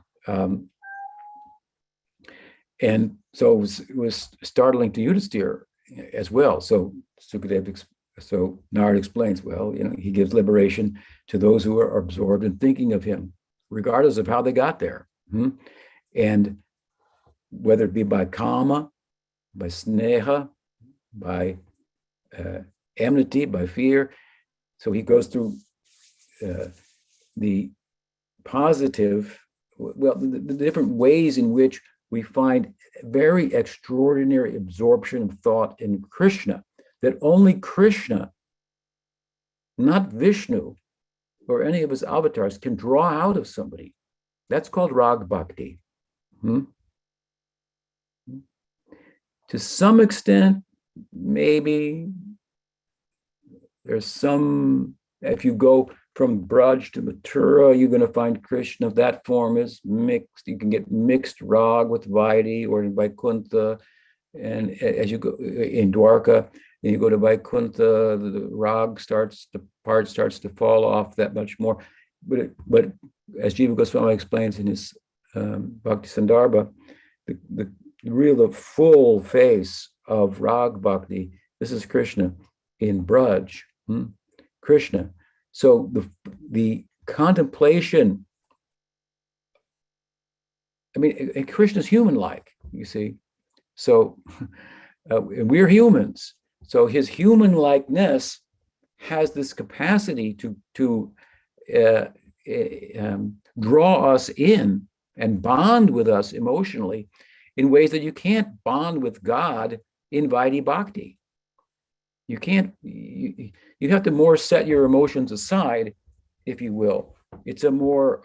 And so it was startling to Yudhisthira as well. So Narad explains, well, he gives liberation to those who are absorbed in thinking of him, regardless of how they got there. And whether it be by kama, by sneha, by enmity, by fear. So he goes through the positive, the different ways in which we find very extraordinary absorption of thought in Krishna, that only Krishna, not Vishnu or any of his avatars, can draw out of somebody. That's called rag bhakti. To some extent, maybe there's some, if you go from Braj to Mathura, you're going to find Krishna of that form is mixed. You can get mixed rag with Vaidhi or in Vaikuntha. And as you go in Dwarka, then you go to Vaikuntha, the rag part starts to fall off that much more. But as Jiva Goswami explains in his Bhakti Sandarbha, the the full face of Rag Bhakti. This is Krishna in Braj, Krishna. So the contemplation, I mean, Krishna's human-like, you see. So we're humans. So his human-likeness has this capacity to draw us in and bond with us emotionally in ways that you can't bond with God in Vaidhi Bhakti. You can't, you have to more set your emotions aside, if you will. It's a more,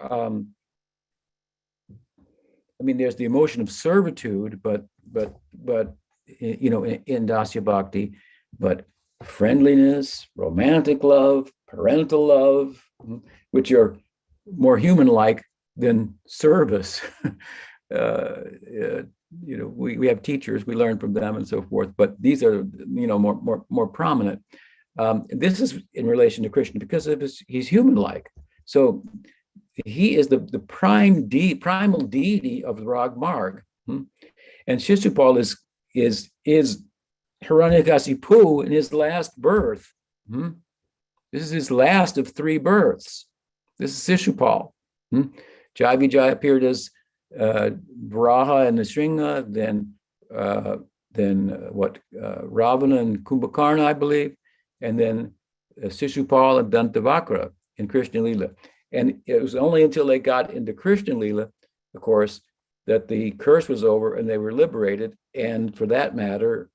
I mean, there's the emotion of servitude, but you know, in Dasya Bhakti, but friendliness, romantic love, parental love, which are more human-like than service. You know, we have teachers, we learn from them and so forth, but these are, you know, more prominent. This is in relation to Krishna because of he's human-like. So he is the primal deity of the Rag Marg. And Shishupal is Hiranyakasipu in his last birth. This is his last of 3 births. This is Shishupal. Jai Vijay appeared as Varaha and Narasingha, then Ravana and Kumbhakarna, I believe, and then Shishupal and Dantavakra in Krishna Lila. And it was only until they got into Krishna Lila, of course, that the curse was over and they were liberated. And for that matter,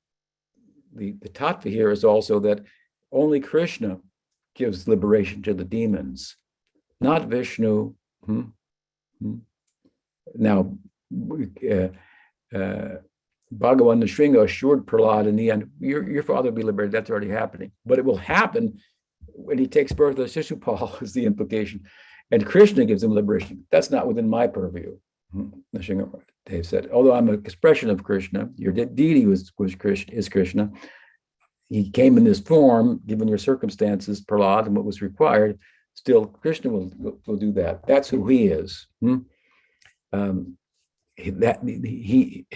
the tattva here is also that only Krishna gives liberation to the demons, not Vishnu. Now, Bhagavan Narasingha assured Prahlad in the end, your father will be liberated. That's already happening. But it will happen when he takes birth of Shishupal, is the implication. And Krishna gives him liberation. That's not within my purview. Narasingha Dev said, although I'm an expression of Krishna, your deity is Krishna. He came in this form, given your circumstances, Prahlad, and what was required. Still, Krishna will do that. That's who he is. He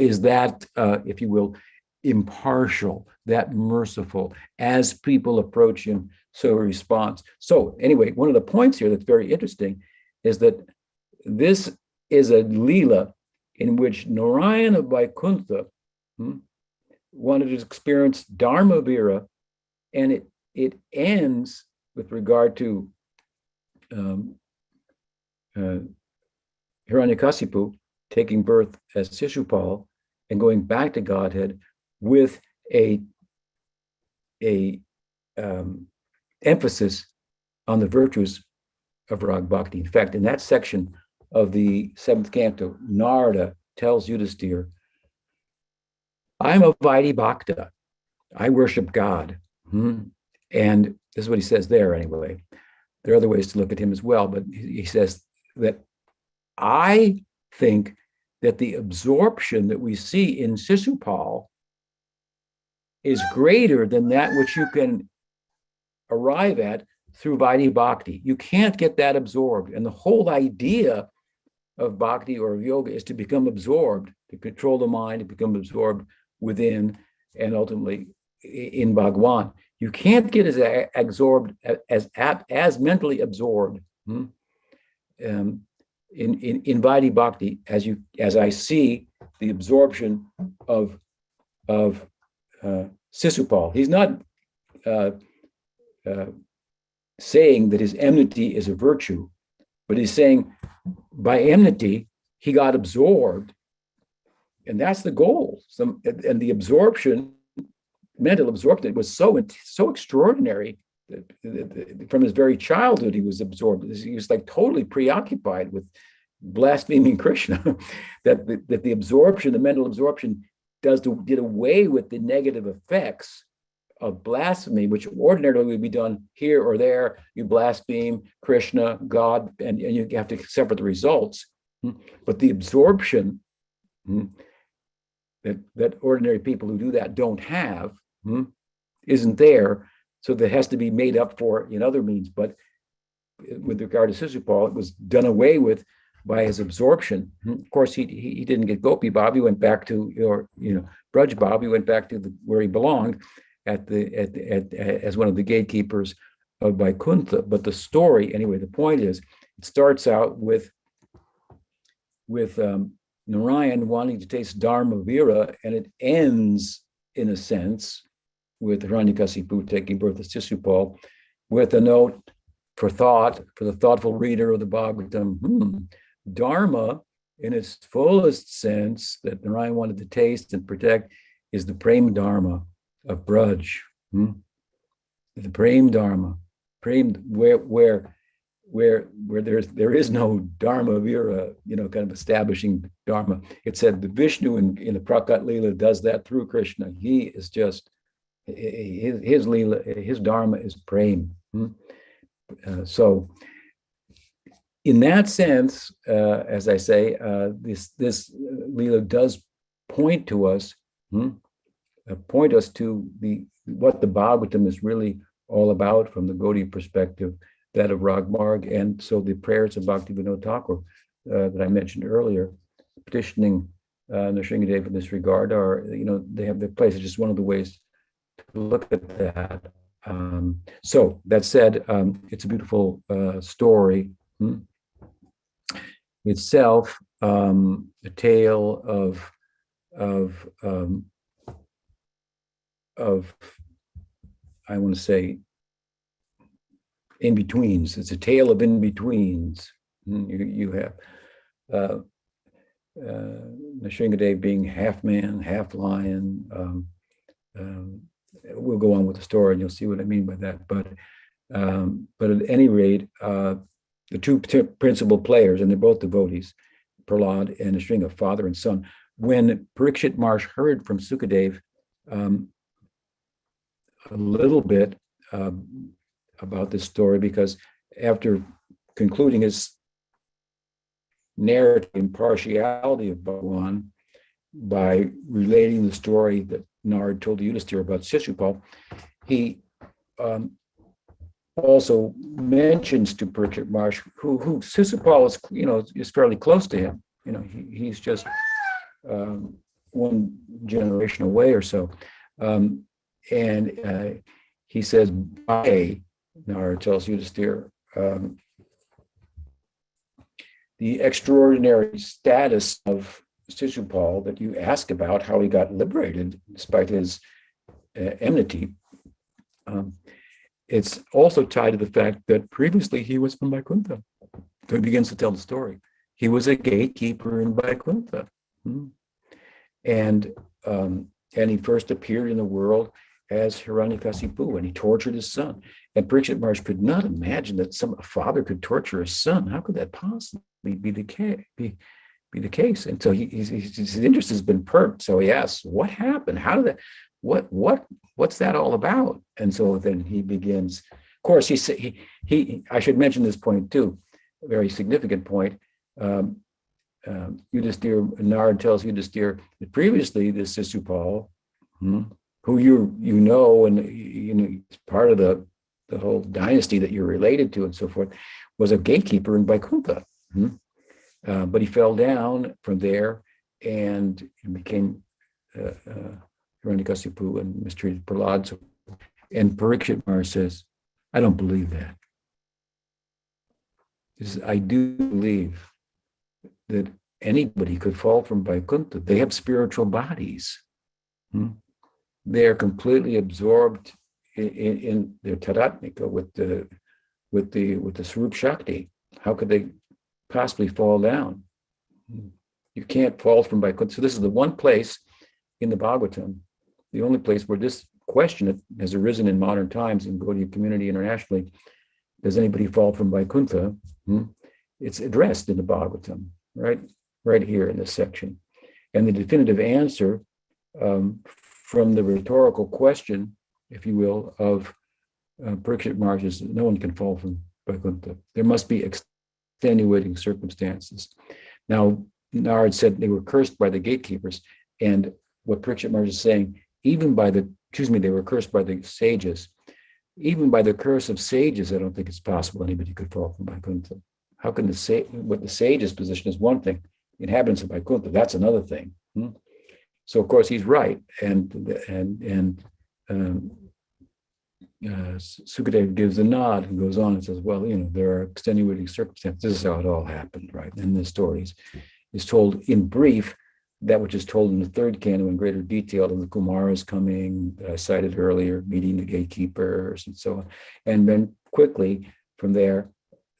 is that, if you will, impartial, that merciful. As people approach him, so he responds. So anyway, one of the points here that's very interesting is that this is a Leela in which Narayana Vaikuntha wanted to experience Dharma Vira, and it ends with regard to Hiranyakasipu taking birth as Shishupal and going back to Godhead with a emphasis on the virtues of Rag Bhakti. In fact, in that section of the 7th canto, Narada tells Yudhisthira, I'm a Vaidhi Bhakta. I worship God. And this is what he says there anyway. There are other ways to look at him as well, but he says that I think that the absorption that we see in Shishupal is greater than that which you can arrive at through Vaidhi Bhakti. You can't get that absorbed. And the whole idea of Bhakti or of yoga is to become absorbed, to control the mind, to become absorbed within, and ultimately in Bhagwan. You can't get as absorbed, as mentally absorbed in Vaidhi Bhakti as I see the absorption of Shishupal. He's not saying that his enmity is a virtue, but he's saying by enmity he got absorbed, and that's the goal. And the absorption, mental absorption, was so extraordinary that from his very childhood he was absorbed. He was like totally preoccupied with blaspheming Krishna, that the absorption, the mental absorption, did away with the negative effects of blasphemy, which ordinarily would be done here or there. You blaspheme Krishna, God, and you have to suffer the results. But the absorption that ordinary people who do that don't have isn't there. So that has to be made up for in other means. But with regard to Shishupal, it was done away with by his absorption. Of course, he didn't get Gopi Bhav. He went back to, or Braj Bhav. He went back to where he belonged, as one of the gatekeepers of Vaikuntha. But the story, anyway, the point is, it starts out with Narayan wanting to taste Dharma Vira, and it ends, in a sense, with Hiranyakasipu taking birth as Sisupal, with a note for the thoughtful reader of the Bhagavatam. Dharma, in its fullest sense, that Narayan wanted to taste and protect, is the Prem Dharma of Braj. The Prem Dharma, where there is no Dharma Vira, kind of establishing Dharma. It said the Vishnu in the Prakat Leela does that through Krishna. He is just, his Leela, his Dharma is Prem. So in that sense, as I say, this Leela does point us to what the Bhagavatam is really all about from the Gaudiya perspective, that of Ragmarg. And so the prayers of Bhaktivinoda Thakur that I mentioned earlier, petitioning Narasingha in this regard, are, they have their place. It's just one of the ways to look at that. So that said, it's a beautiful story itself, a tale of I want to say in-betweens. It's a tale of in-betweens. You have Narasingha being half man, half lion. We'll go on with the story and you'll see what I mean by that. But at any rate, the two principal players, and they're both devotees, Prahlad and Narasingha, father and son. When Parikshit Maharaj heard from Sukadev a little bit about this story, because after concluding his narrative impartiality of Bhagavan by relating the story that Narad told Yudhisthira about Sisupal, he also mentions to Parikshit Maharaj, who Sisupal is fairly close to him. He's just one generation away or so. And he says, by Narad tells Yudhisthira, the extraordinary status of Sisupal that you ask about, how he got liberated despite his enmity, it's also tied to the fact that previously he was from Vaikuntha. So he begins to tell the story. He was a gatekeeper in Vaikuntha. And he first appeared in the world as Hiranyakasipu, and he tortured his son. And Parikshit Maharaj could not imagine that a father could torture his son. How could that possibly be the case? And so his interest has been perked. So he asks, "What happened? How did that? What's that all about?" And so then he begins. Of course, he I should mention this point too, a very significant point. Yudhisthira, Narad tells Yudhisthira that previously this Sisupal, who you know, and it's part of the whole dynasty that you're related to and so forth, was a gatekeeper in Vaikuntha. But he fell down from there and became Hiranyakasipu and mistreated Prahlad. And Parikshit Maharaj says, "I don't believe that. I do believe that anybody could fall from Vaikuntha. They have spiritual bodies. They are completely absorbed in their taratmika with the Swarup Shakti. How could they possibly fall down? You can't fall from Vaikuntha." So this is the one place in the Bhagavatam, the only place where this question has arisen in modern times in Gaudiya community internationally. Does anybody fall from Vaikuntha? It's addressed in the Bhagavatam, right here in this section. And the definitive answer from the rhetorical question, if you will, of Parikshit Maharaj is no one can fall from Vaikuntha. There must be extenuating circumstances. Now, Narad said they were cursed by the gatekeepers, and what Parikshit Maharaj is saying, they were cursed by the sages. Even by the curse of sages, I don't think it's possible anybody could fall from Vaikuntha. how can what the sage's position is one thing, the inhabitants of Vaikuntha, that's another thing. So of course he's right, and Sukadeva gives a nod and goes on and says, well, there are extenuating circumstances. This is how it all happened, right? And the stories is told in brief, that which is told in the third canto in greater detail, of the Kumaras coming, that I cited earlier, meeting the gatekeepers and so on. And then quickly from there,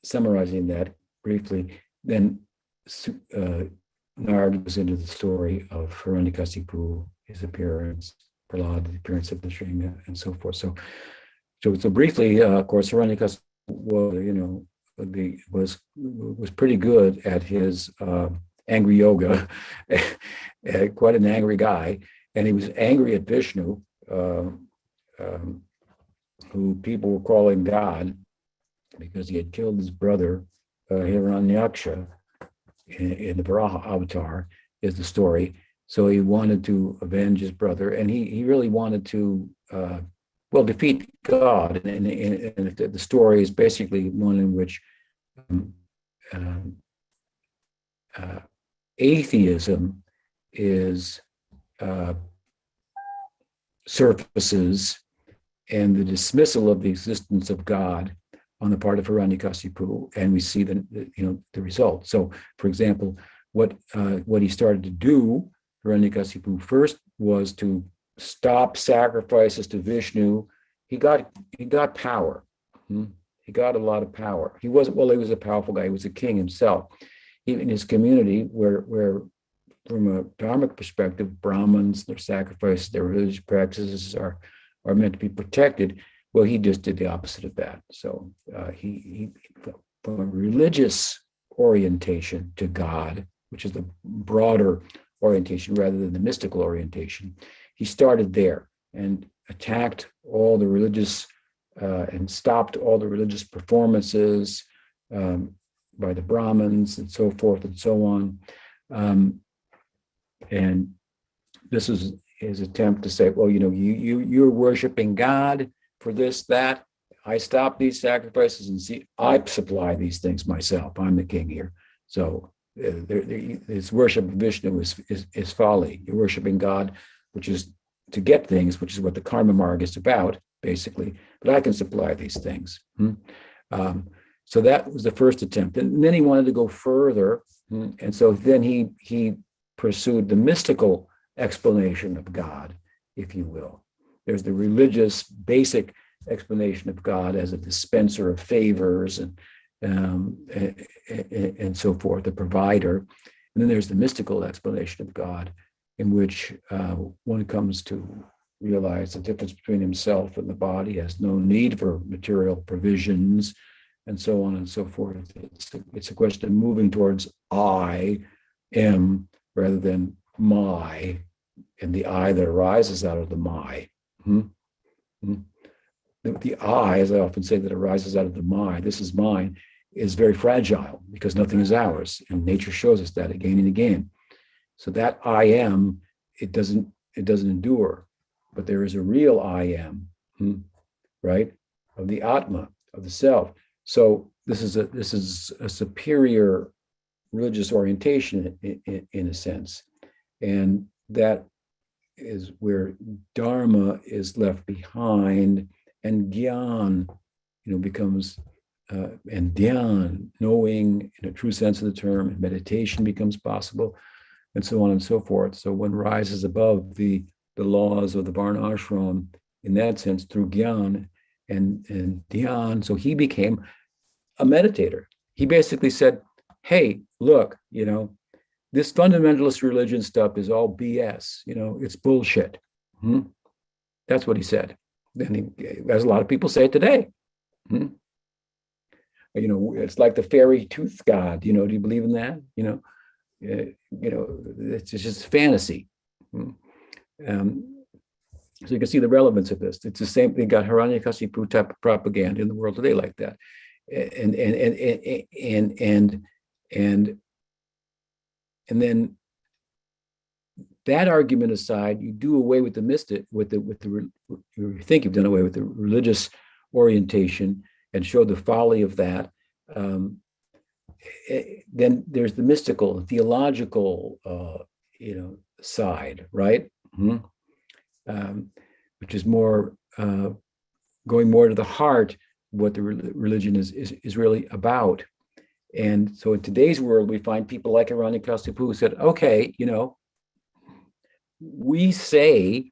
summarizing that briefly, then Narada goes into the story of Hiranyakasipu, his appearance, Prahlad, the appearance of Narasingha, and so forth. So briefly, of course, Hiranyakasipu was pretty good at his angry yoga, quite an angry guy, and he was angry at Vishnu, who people were calling God because he had killed his brother Hiranyaksha in the Varaha avatar, is the story. So he wanted to avenge his brother, and he really wanted to defeat God. And the story is basically one in which atheism is surfaces, and the dismissal of the existence of God on the part of Hiranyakasipu, and we see the result. So, for example, what he started to do, Hiranyakasipu, first was to stop sacrifices to Vishnu. He got power. He got a lot of power. He was a powerful guy. He was a king himself. In his community, where from a dharmic perspective, Brahmins, their sacrifices, their religious practices are meant to be protected. Well, he just did the opposite of that. So he from a religious orientation to God, which is the broader orientation rather than the mystical orientation, he started there and attacked all the religious and stopped all the religious performances by the Brahmins and so forth and so on. And this is his attempt to say, well, you're worshiping God for this, that. I stop these sacrifices and see, I supply these things myself. I'm the king here. So it's worship of Vishnu is folly. You're worshiping God, which is to get things, which is what the karma marg is about, basically. But I can supply these things. So that was the first attempt. And then he wanted to go further. And so then he pursued the mystical explanation of God, if you will. There's the religious basic explanation of God as a dispenser of favors and so forth, a provider. And then there's the mystical explanation of God, in which one comes to realize the difference between himself and the body, has no need for material provisions, and so on and so forth. It's a question of moving towards I am rather than my, and the I that arises out of the my. The I, as I often say, that arises out of the my, this is mine, is very fragile because nothing is ours. And nature shows us that again and again. So that I am, it doesn't endure. But there is a real I am, right? Of the Atma, of the self. So this is a superior religious orientation in a sense. And that is where Dharma is left behind, and Gyan, becomes, and Dhyan, knowing in a true sense of the term, and meditation becomes possible, and so on and so forth. So one rises above the laws of the Varna ashram in that sense through Gyan and Dhyan. So he became a meditator. He basically said, hey, look, this fundamentalist religion stuff is all BS. It's bullshit. That's what he said. Then as a lot of people say today. It's like the fairy tooth god. Do you believe in that? It's just fantasy. So you can see the relevance of this. It's the same thing. Got Hiranyakasipu type of propaganda in the world today like that, and then that argument aside, you do away with the mystic, you think you've done away with the religious orientation and show the folly of that. then there's the mystical, theological, side, right? Mm-hmm. Which is more going more to the heart, what the religion is really about. And so in today's world, we find people like Hiranyakasipu who said, okay, we say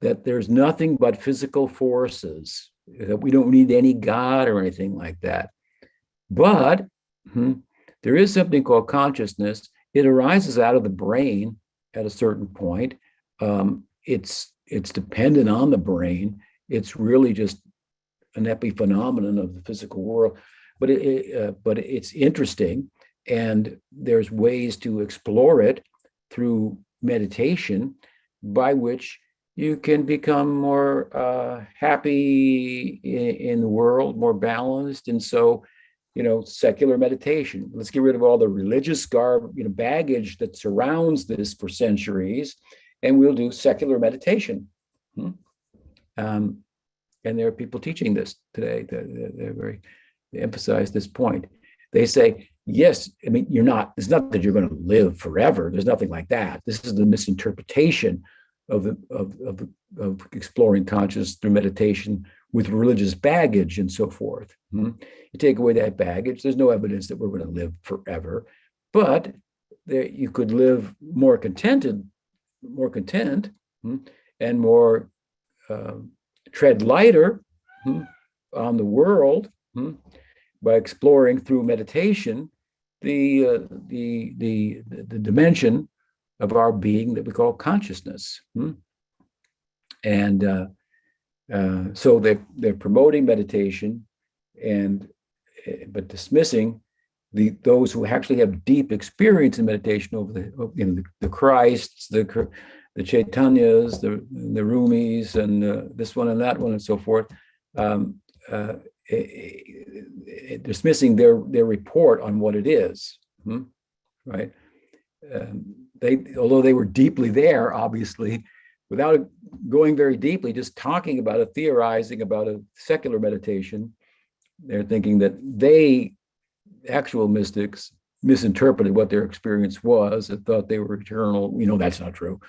that there's nothing but physical forces, that we don't need any God or anything like that. But there is something called consciousness. It arises out of the brain at a certain point. It's dependent on the brain. It's really just an epiphenomenon of the physical world. But it's interesting, and there's ways to explore it through meditation, by which you can become more happy in the world, more balanced. And so, secular meditation. Let's get rid of all the religious baggage that surrounds this for centuries, and we'll do secular meditation. And there are people teaching this today. They emphasize this point. They say, yes, I mean, it's not that you're going to live forever. There's nothing like that. This is the misinterpretation of exploring consciousness through meditation with religious baggage and so forth. You take away that baggage, there's no evidence that we're going to live forever, but you could live more content, and more tread lighter on the world by exploring through meditation the dimension of our being that we call consciousness. And so they're promoting meditation, but dismissing those who actually have deep experience in meditation over the Christs, the Chaitanyas, the Rumis, and this one and that one and so forth, dismissing their report on what it is, right? Although they were deeply there, obviously, without going very deeply, just talking about it, theorizing about a secular meditation, they're thinking that actual mystics, misinterpreted what their experience was and thought they were eternal. That's not true.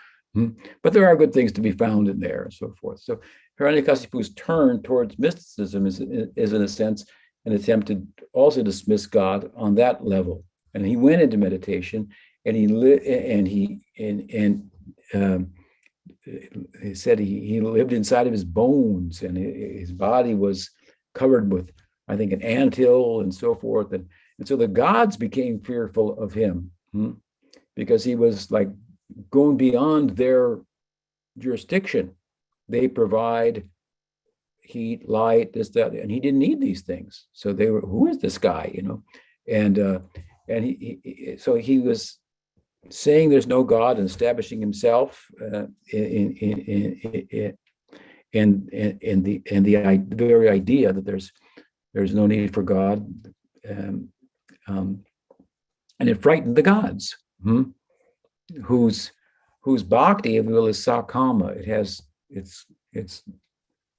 But there are good things to be found in there and so forth. So Hiranyakasipu's turn towards mysticism is in a sense an attempt to also dismiss God on that level. And he went into meditation, and he said he lived inside of his bones, and his body was covered with, I think, an anthill and so forth. And so the gods became fearful of him because he was like going beyond their jurisdiction. They provide heat, light, this, that, and he didn't need these things. So they were, who is this guy, And he was saying there's no God and establishing himself in the very idea that there's no need for God, and it frightened the gods, whose bhakti, if you will, is sakama. It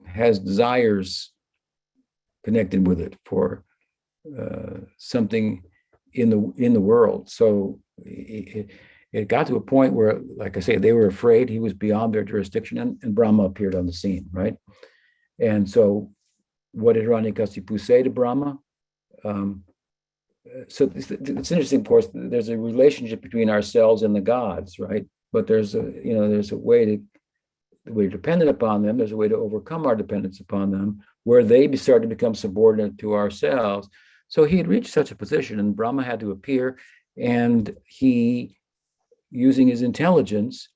has desires connected with it for something in the world. So it got to a point where, like I say, they were afraid he was beyond their jurisdiction, and Brahma appeared on the scene, right? And so what did Hiranyakasipu say to Brahma? So it's interesting, of course, there's a relationship between ourselves and the gods, right? But there's a way we're dependent upon them. There's a way to overcome our dependence upon them, where they start to become subordinate to ourselves. So he had reached such a position, and Brahma had to appear, and he, using his intelligence,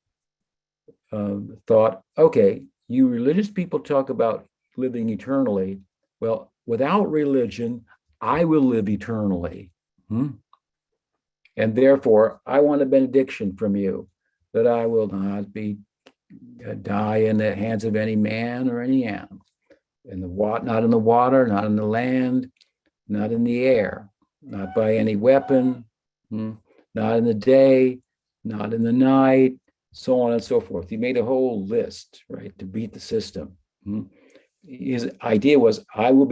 thought, okay, you religious people talk about living eternally. Well, without religion, I will live eternally. And therefore, I want a benediction from you that I will not die in the hands of any man or any animal, not in the water, not in the land, not in the air, not by any weapon, not in the day, not in the night, so on and so forth. He made a whole list, right, to beat the system. His idea was, I will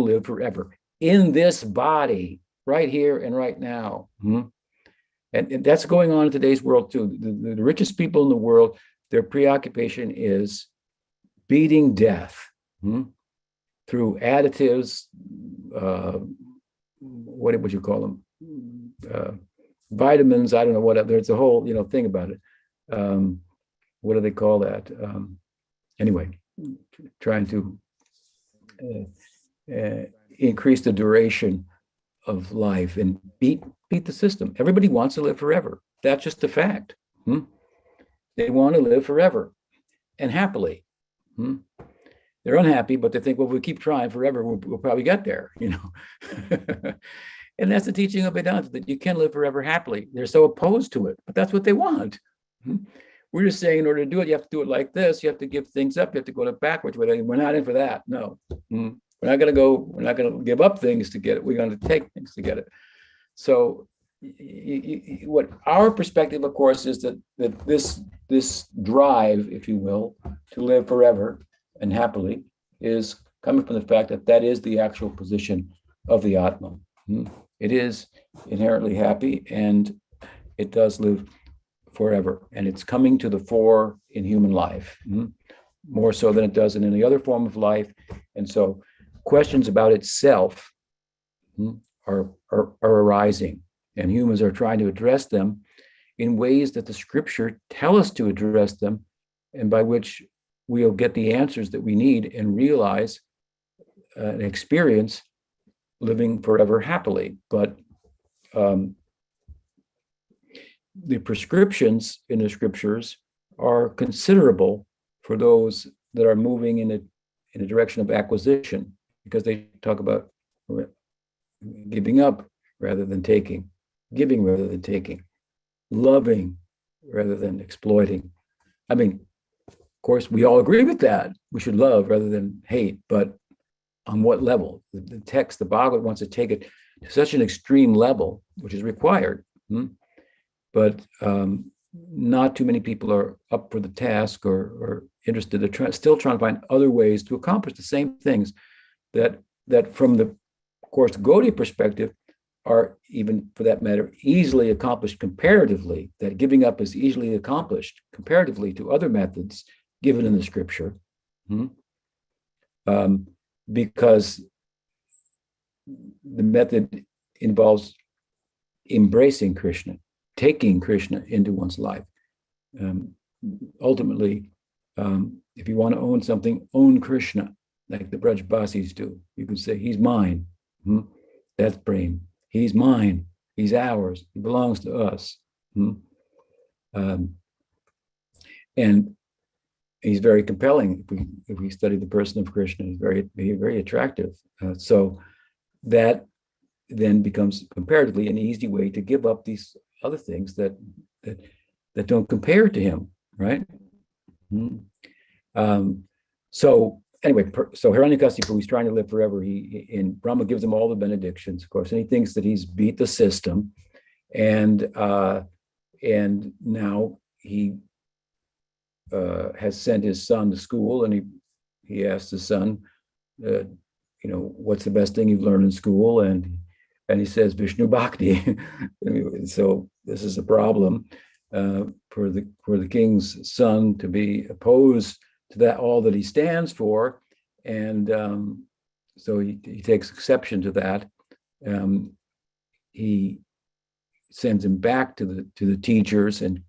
live forever in this body. right here and right now. And that's going on in today's world too. The richest people in the world, their preoccupation is beating death through additives. What would you call them? Vitamins. I don't know what. There's a whole thing about it. What do they call that? Anyway, trying to increase the duration of life and beat the system. Everybody wants to live forever. That's just a fact. They want to live forever and happily. They're unhappy, but they think, well, if we keep trying forever, we'll probably get there, And that's the teaching of Vedanta, that you can live forever happily. They're so opposed to it, but that's what they want. We're just saying, in order to do it, you have to do it like this. You have to give things up. You have to go backwards. We're not in for that. No, we're not going to give up things to get it. We're going to take things to get it. So what our perspective, of course, is that this drive, if you will, to live forever and happily is coming from the fact that is the actual position of the Atma. It is inherently happy, and it does live forever, and it's coming to the fore in human life, more so than it does in any other form of life. And so questions about itself are arising, and humans are trying to address them in ways that the scripture tell us to address them, and by which we'll get the answers that we need and realize and experience living forever happily. But the prescriptions in the scriptures are considerable for those that are moving in a direction of acquisition, because they talk about giving up rather than taking, giving rather than taking, loving rather than exploiting. I mean, of course, we all agree with that. We should love rather than hate, but on what level? The text, the Bhagavad, wants to take it to such an extreme level, which is required. But not too many people are up for the task or interested. They're still trying to find other ways to accomplish the same things that from the Course Gaudiya perspective are, even for that matter, easily accomplished comparatively, that giving up is easily accomplished comparatively to other methods given in the scripture. Because the method involves embracing Krishna, taking Krishna into one's life. Ultimately, if you want to own something, own Krishna, like the Brajbasis do. You can say, he's mine. That's Prem. He's mine. He's ours. He belongs to us. And he's very compelling. If we study the person of Krishna, he's very attractive. So that then becomes comparatively an easy way to give up these other things that don't compare to him, right? So anyway, so Hiranyakasipu, he's trying to live forever. And Brahma gives him all the benedictions, of course, and he thinks that he's beat the system, and now he has sent his son to school, and he asked his son, what's the best thing you've learned in school? And he says Vishnu Bhakti. So this is a problem for the king's son to be opposed to that, all that he stands for, and so he takes exception to that. He sends him back to the teachers and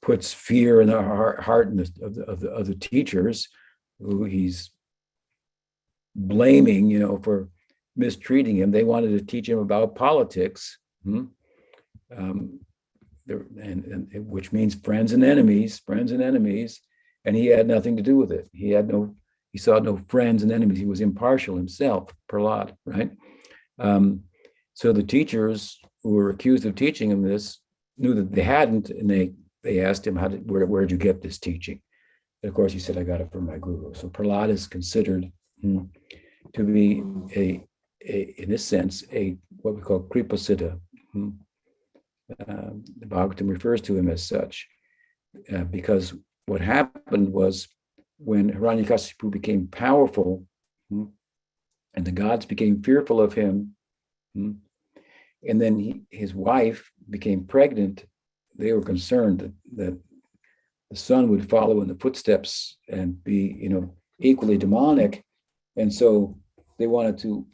puts fear in the heart of the teachers, who he's blaming, for mistreating him. They wanted to teach him about politics, which means friends and enemies, and he had nothing to do with it. He saw no friends and enemies. He was impartial himself, Prahlad, right? So the teachers who were accused of teaching him this knew that they hadn't, and they asked him, where did you get this teaching? And of course, he said, I got it from my guru. So Prahlad is considered to be in this sense, what we call Kripasiddha. The Bhagavatam refers to him as such, because what happened was, when Hiranyakasipu became powerful, and the gods became fearful of him, And then his wife became pregnant. They were concerned that the son would follow in the footsteps and be, equally demonic. And so they wanted to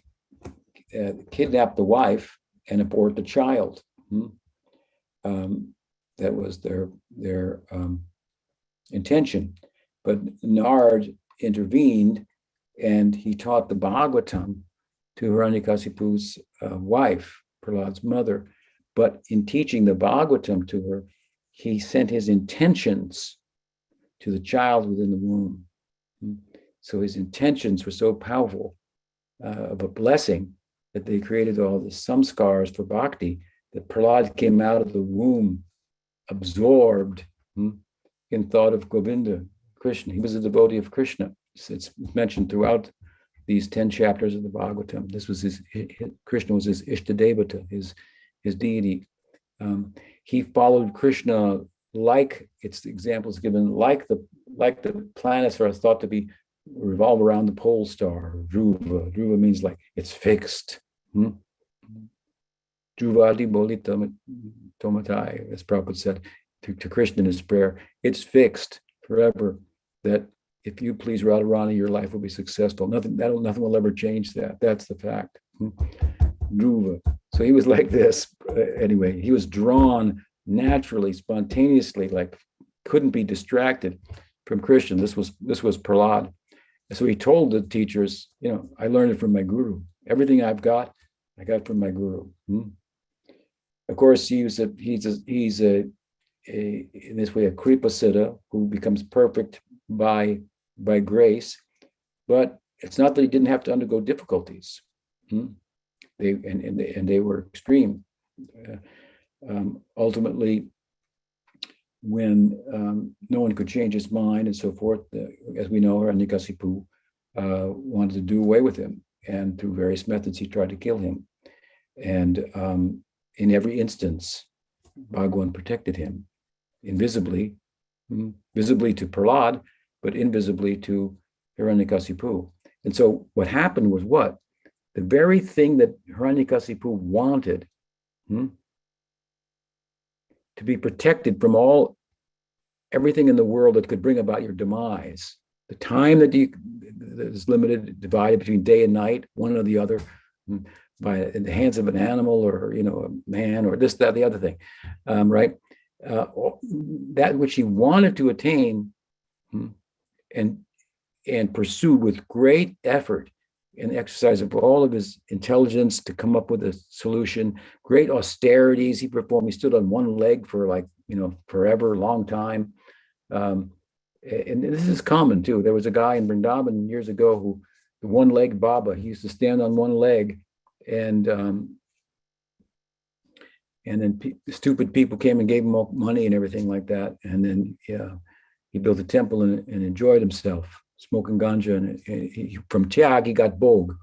kidnap the wife and abort the child. That was their intention. But Nard intervened, and he taught the Bhagavatam to Hiranyakasipu's wife, Prahlad's mother. But in teaching the Bhagavatam to her, he sent his intentions to the child within the womb. So his intentions were so powerful of a blessing that they created all the samskars for bhakti, that Prahlad came out of the womb absorbed in thought of Govinda, Krishna. He was a devotee of Krishna. It's mentioned throughout these 10 chapters of the Bhagavatam. This was Krishna was his Ishtadevata, his deity. He followed Krishna like, it's the examples given, like the planets are thought to be revolve around the pole star, Dhruva. Dhruva means like it's fixed. Dhruvadi boli tomatai, as Prabhupada said to Krishna in his prayer, it's fixed forever that if you please Radharani, your life will be successful. Nothing will ever change that. That's the fact. Dhruva. So he was like this. Anyway, he was drawn naturally, spontaneously, like couldn't be distracted from Krishna. This was Prahlad. So he told the teachers, I learned it from my guru. Everything I got from my guru. Of course, he's in this way a kripa siddha who becomes perfect by grace, but it's not that he didn't have to undergo difficulties. They were extreme. Ultimately, when no one could change his mind and so forth, as we know, Hiranyakasipu wanted to do away with him, and through various methods he tried to kill him. And in every instance, Bhagwan protected him invisibly, visibly to Prahlad, but invisibly to Hiranyakasipu. And so what happened was what? The very thing that Hiranyakasipu wanted, to be protected from everything in the world that could bring about your demise. The time that is limited, divided between day and night, one or the other, in the hands of an animal or a man or this, that, the other thing, right? That which he wanted to attain and pursued with great effort and exercise of all of his intelligence to come up with a solution. Great austerities he performed. He stood on one leg for forever, long time. And this is common too. There was a guy in Vrindavan years ago who, the one-legged Baba, he used to stand on one leg, and then stupid people came and gave him money and everything like that. And then he built a temple and enjoyed himself, smoking ganja. And from Tyag, he got Bhog.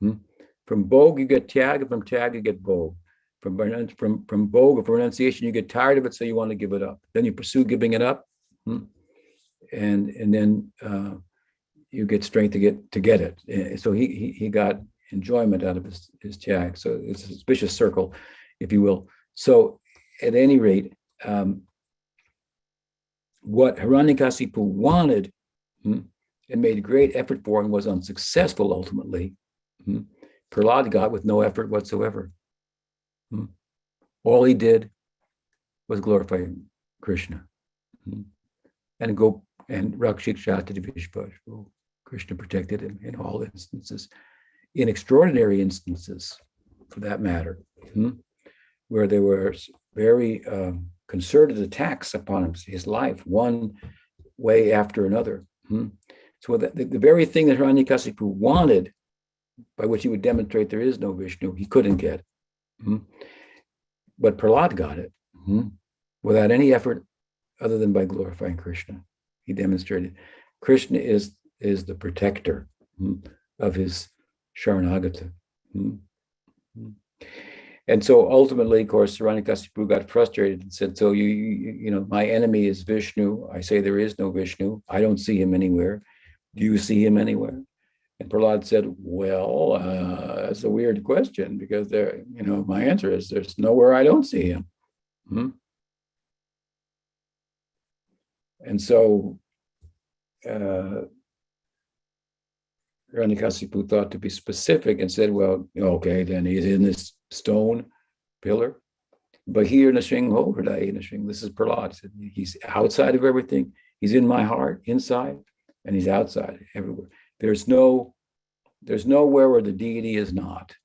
From Bhog, you get Tyag, and from Tyag, you get Bhog. From Bhog, or from renunciation, you get tired of it, so you want to give it up. Then you pursue giving it up, and then you get strength to get it. So he got enjoyment out of his Tyag. So it's a vicious circle, if you will. So at any rate, what Hiranyakasipu wanted and made a great effort for and was unsuccessful ultimately, Prahlad got with no effort whatsoever. All he did was glorify Krishna and go and Rakshikshati Vishva. Krishna protected him in all instances, in extraordinary instances, for that matter, where there were very concerted attacks upon his life, one way after another. So the very thing that Hiranyakasipu wanted, by which he would demonstrate there is no Vishnu, he couldn't get. But Prahlad got it without any effort other than by glorifying Krishna. He demonstrated Krishna is the protector of his Sharanagata. And so ultimately, of course, Hiranyakasipu got frustrated and said, so my enemy is Vishnu. I say there is no Vishnu. I don't see him anywhere. Do you see him anywhere? And Prahlad said, well, that's a weird question because my answer is there's nowhere I don't see him. Hmm? And so Hiranyakasipu thought to be specific and said, well, okay, then he's in this stone pillar. But here, Nrsimha Hriday, this is Prahlad. He's outside of everything. He's in my heart, inside, and he's outside everywhere. There's nowhere where the deity is not.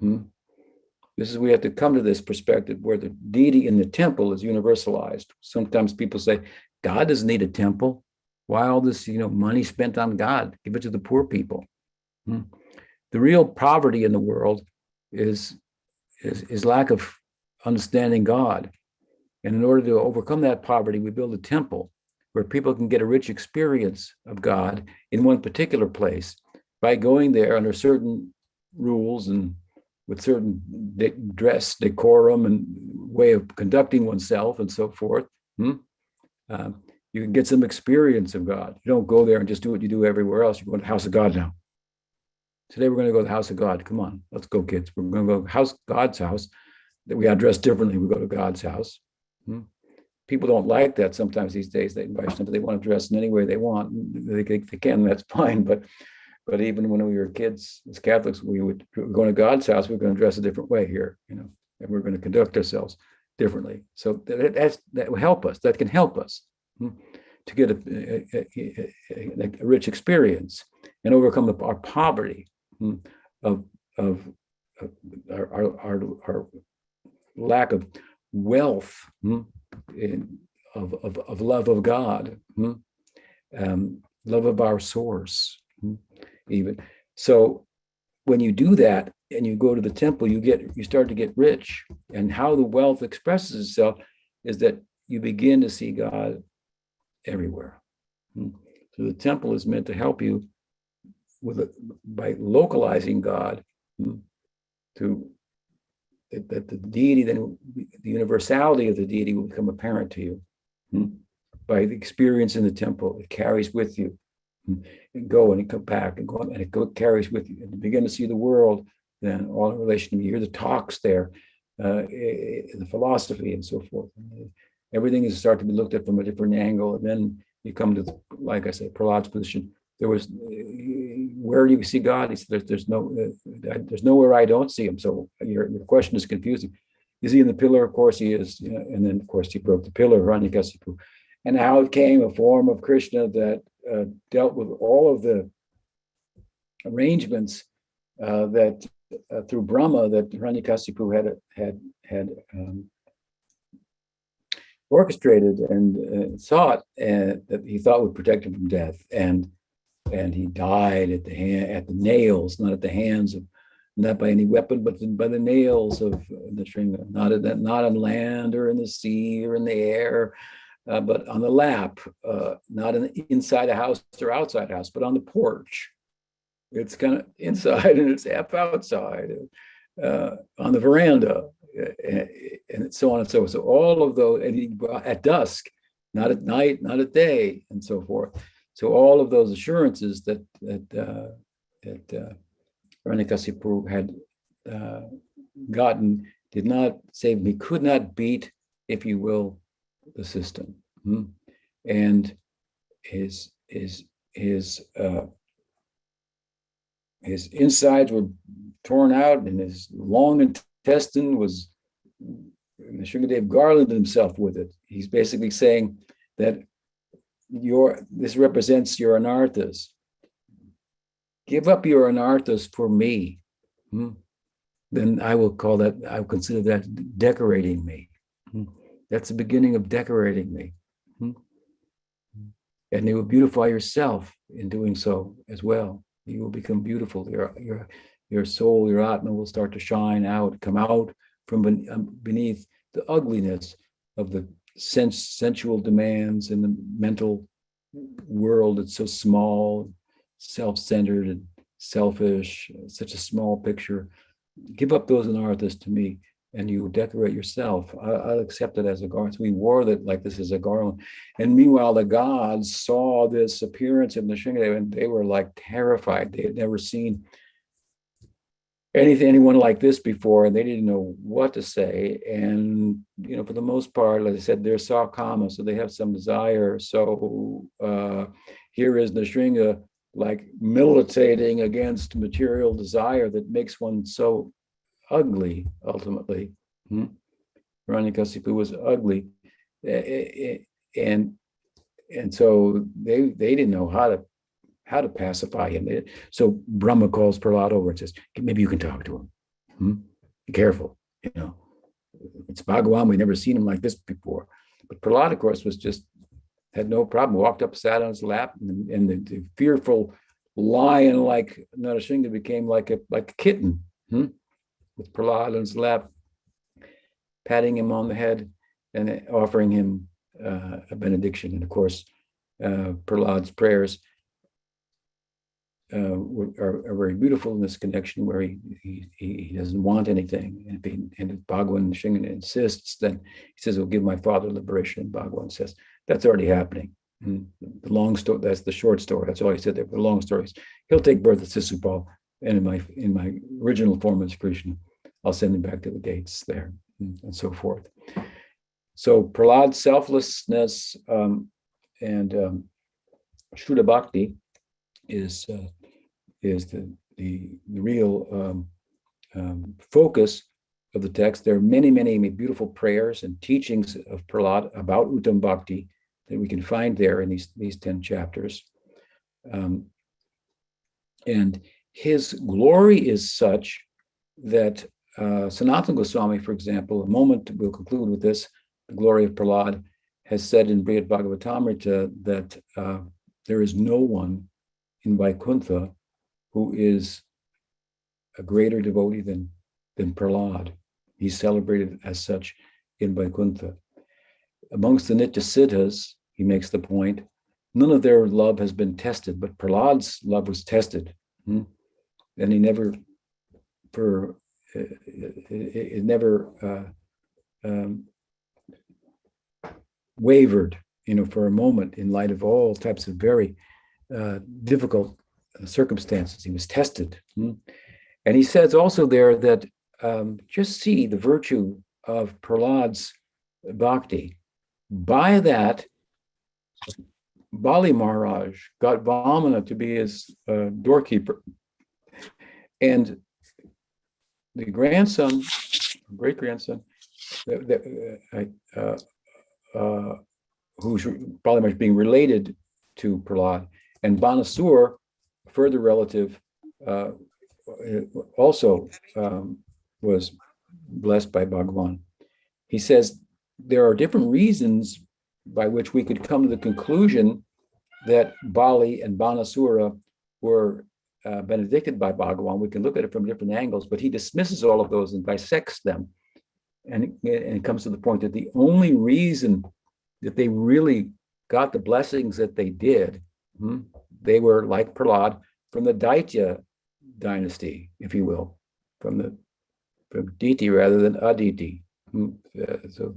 We have to come to this perspective where the deity in the temple is universalized. Sometimes people say, God doesn't need a temple. Why all this, money spent on God? Give it to the poor people. The real poverty in the world is lack of understanding God. And in order to overcome that poverty, we build a temple where people can get a rich experience of God in one particular place by going there under certain rules and with certain dress, decorum, and way of conducting oneself and so forth. You can get some experience of God. You don't go there and just do what you do everywhere else. You go to the house of God now. Today we're going to go to the house of God. Come on, let's go, kids. We're going to go to God's house. That we address differently. We go to God's house. People don't like that sometimes these days. They want to dress in any way they want. They can. That's fine. But even when we were kids, as Catholics, we would go to God's house. We're going to dress a different way here, and we're going to conduct ourselves differently. So that will help us. That can help us to get a rich experience and overcome our poverty of our lack of wealth, of love of God, love of our source, even. So when you do that and you go to the temple, you start to get rich. And how the wealth expresses itself is that you begin to see God everywhere. So the temple is meant to help you by localizing God to that the deity, then the universality of the deity will become apparent to you by the experience in the temple. It carries with you. And go and come back and go, and it carries with you. And you begin to see the world then all in relation to you. Hear the talks there, the philosophy and so forth. Everything is start to be looked at from a different angle. And then you come to, like I said, Prahlad's position. There was, where do you see God? He said, there's nowhere I don't see him. So your question is confusing. Is he in the pillar? Of course he is. And then, of course, he broke the pillar, Hiranyakasipu. And out came a form of Krishna that dealt with all of the arrangements that through Brahma that Hiranyakasipu had orchestrated and sought, and that he thought would protect him from death. And he died at the nails, not at the hands of, not by any weapon, but by the nails of the Shringa, not on land or in the sea or in the air. But on the lap, not inside a house or outside a house, but on the porch. It's kind of inside and it's half outside, on the veranda, and so on and so forth. So all of those, at dusk, not at night, not at day, and so forth. So all of those assurances that Hiranyakasipu had gotten did not save me, could not beat, if you will, the system. And his insides were torn out, and his long intestine was, Sringadev garlanded himself with it. He's basically saying that this represents your anarthas. Give up your anarthas for me. Then I will consider that decorating me. That's the beginning of decorating me. And you will beautify yourself in doing so as well. You will become beautiful. Your soul, your Atma will start to shine out, come out from beneath the ugliness of the sensual demands in the mental world. It's so small, self-centered and selfish, such a small picture. Give up those anarthas to me, and you decorate yourself. I'll accept it as a garland. So we wore that like this as a garland. And meanwhile, the gods saw this appearance of Narasingha, and they were like terrified. They had never seen anyone like this before, and they didn't know what to say. And for the most part, like I said, they're sakama, so they have some desire. So here is Narasingha like militating against material desire that makes one so ugly. Ultimately, Hiranyakasipu was ugly, and so they didn't know how to pacify him. So Brahma calls Prahlad over and says, maybe you can talk to him. Be careful, it's Bhagavan. We've never seen him like this before. But Prahlad, of course, had no problem, walked up, sat on his lap, and the fearful lion like Narasingha became like a kitten, with Prahlad on his lap, patting him on the head and offering him a benediction. And of course, Prahlad's prayers are very beautiful in this connection, where he doesn't want anything. And if Bhagavan Narasingha insists, then he says, "I'll give my father liberation." And Bhagavan says, "That's already happening." And the long story, that's the short story. That's all he said there. The long story is, he'll take birth at Sisupal, and in my original form as Krishna, I'll send him back to the gates there, and so forth. So Prahlad's selflessness and Shuddha Bhakti is the real focus of the text. There are many, many beautiful prayers and teachings of Prahlad about Uttam Bhakti that we can find there in these 10 chapters. And his glory is such that Sanatana Goswami, for example, a moment we'll conclude with this, the glory of Prahlad, has said in Brihad Bhagavatamrita that there is no one in Vaikuntha who is a greater devotee than Prahlad. He's celebrated as such in Vaikuntha. Amongst the Nitya Siddhas, he makes the point, none of their love has been tested, but Prahlad's love was tested. And he never, wavered, for a moment, in light of all types of very difficult circumstances. He was tested. And he says also there that just see the virtue of Prahlad's bhakti. By that, Bali Maharaj got Vamana to be his doorkeeper. And the grandson, great-grandson, who's Bali Maharaj being related to Prahlad, and Banasur, a further relative, also was blessed by Bhagavan. He says there are different reasons by which we could come to the conclusion that Bali and Banasura were benedicted by Bhagavan. We can look at it from different angles, but he dismisses all of those and dissects them. And it comes to the point that the only reason that they really got the blessings that they did, they were like Prahlad from the Daitya dynasty, if you will, from Diti rather than Aditi. So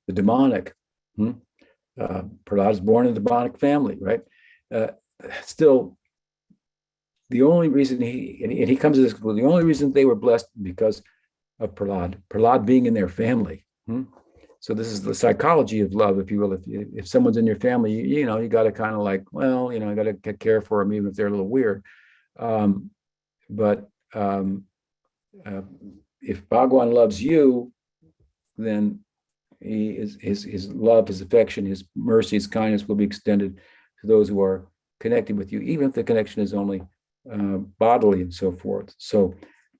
the demonic. Prahlad is born in a demonic family, right? Still, the only reason he comes to this, well, the only reason they were blessed because of Prahlad being in their family. So this is the psychology of love, if you will. If someone's in your family, you got to kind of like, well, I got to care for them even if they're a little weird. But if Bhagwan loves you, then his love, his affection, his mercy, his kindness will be extended to those who are connected with you, even if the connection is only bodily and so forth. So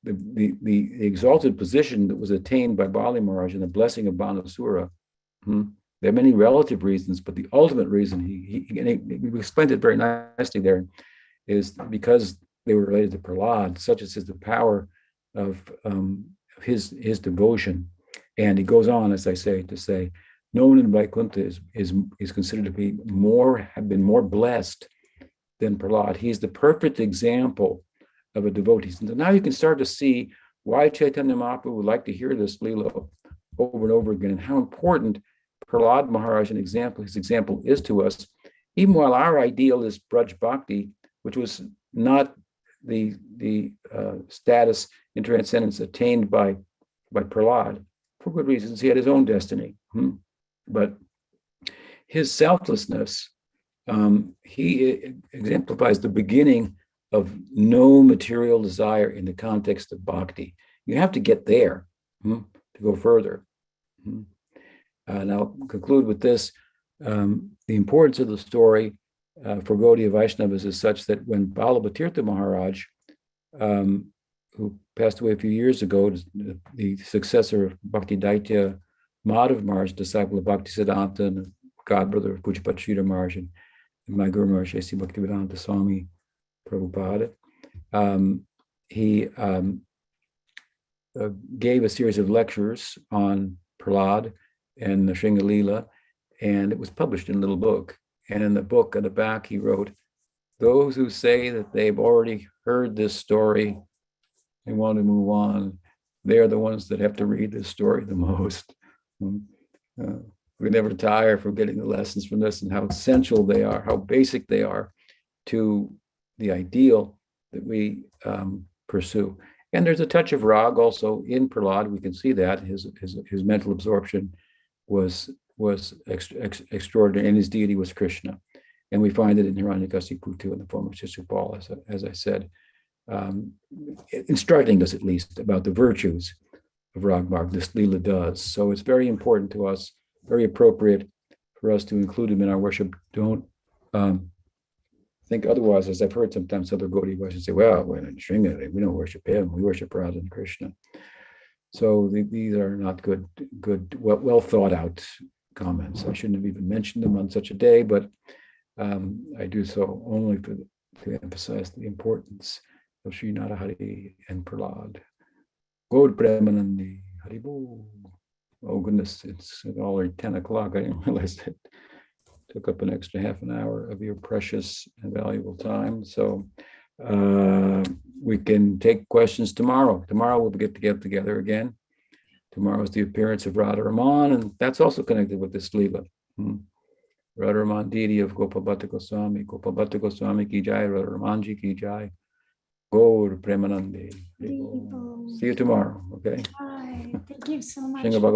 the exalted position that was attained by Bali Maharaj and the blessing of Banasura, there are many relative reasons, but the ultimate reason, he explained it very nicely there, is because they were related to Prahlad, such as the power of his devotion. And he goes on, as I say, to say, no one in Vaikuntha is considered to have been more blessed than Prahlad. He's the perfect example of a devotee. So now you can start to see why Chaitanya Mahaprabhu would like to hear this Leela over and over again, and how important Prahlad Maharaj, his example is to us, even while our ideal is Braj Bhakti, which was not the status in transcendence attained by Prahlad, for good reasons. He had his own destiny. But his selflessness, he exemplifies the beginning of no material desire in the context of bhakti. You have to get there to go further. And I'll conclude with this. The importance of the story for Gaudiya Vaishnavas is such that when Balabhatirtha Maharaj, who passed away a few years ago, the successor of Bhakti Daitya Madhav Maharaj, disciple of Bhakti Siddhanta and godbrother of Pujyapat Sridhar Maharaj and my Guru Maharaj, A.C. Bhaktivedanta Swami Prabhupada, he gave a series of lectures on Prahlad and the Shringa Leela, and it was published in a little book. And in the book, at the back, he wrote, "Those who say that they've already heard this story and want to move on, they're the ones that have to read this story the most." We never tire from getting the lessons from this and how essential they are, how basic they are to the ideal that we pursue. And there's a touch of rag also in Prahlad. We can see that his mental absorption was extraordinary, and his deity was Krishna. And we find it in Hiranyakasipu too, in the form of Shishupal, as I said, instructing us at least about the virtues of rag marg. This Leela does. So it's very important to us, very appropriate for us to include him in our worship. Don't think otherwise, as I've heard sometimes other Gaudiya Vaishnavas say, well, we're in Shringa, we don't worship him, we worship Radha and Krishna. So these are not good, well thought out comments. I shouldn't have even mentioned them on such a day, but I do so only to emphasize the importance of Sri Narahari and Prahlad. Gaur Premanandi, Haribo. Oh goodness, it's already 10 o'clock. I didn't realize that took up an extra half an hour of your precious and valuable time. So we can take questions tomorrow. Tomorrow we'll get together again. Tomorrow is the appearance of Radharaman, and that's also connected with this Leela. Radharaman, deity of Gopal Bhatta Goswami. Gopal Bhatta Goswami ki jai, Radharamanji ki jai. Gaur Premanandi. See you tomorrow, okay? Hi, thank you so much. Sringa Bhagavan.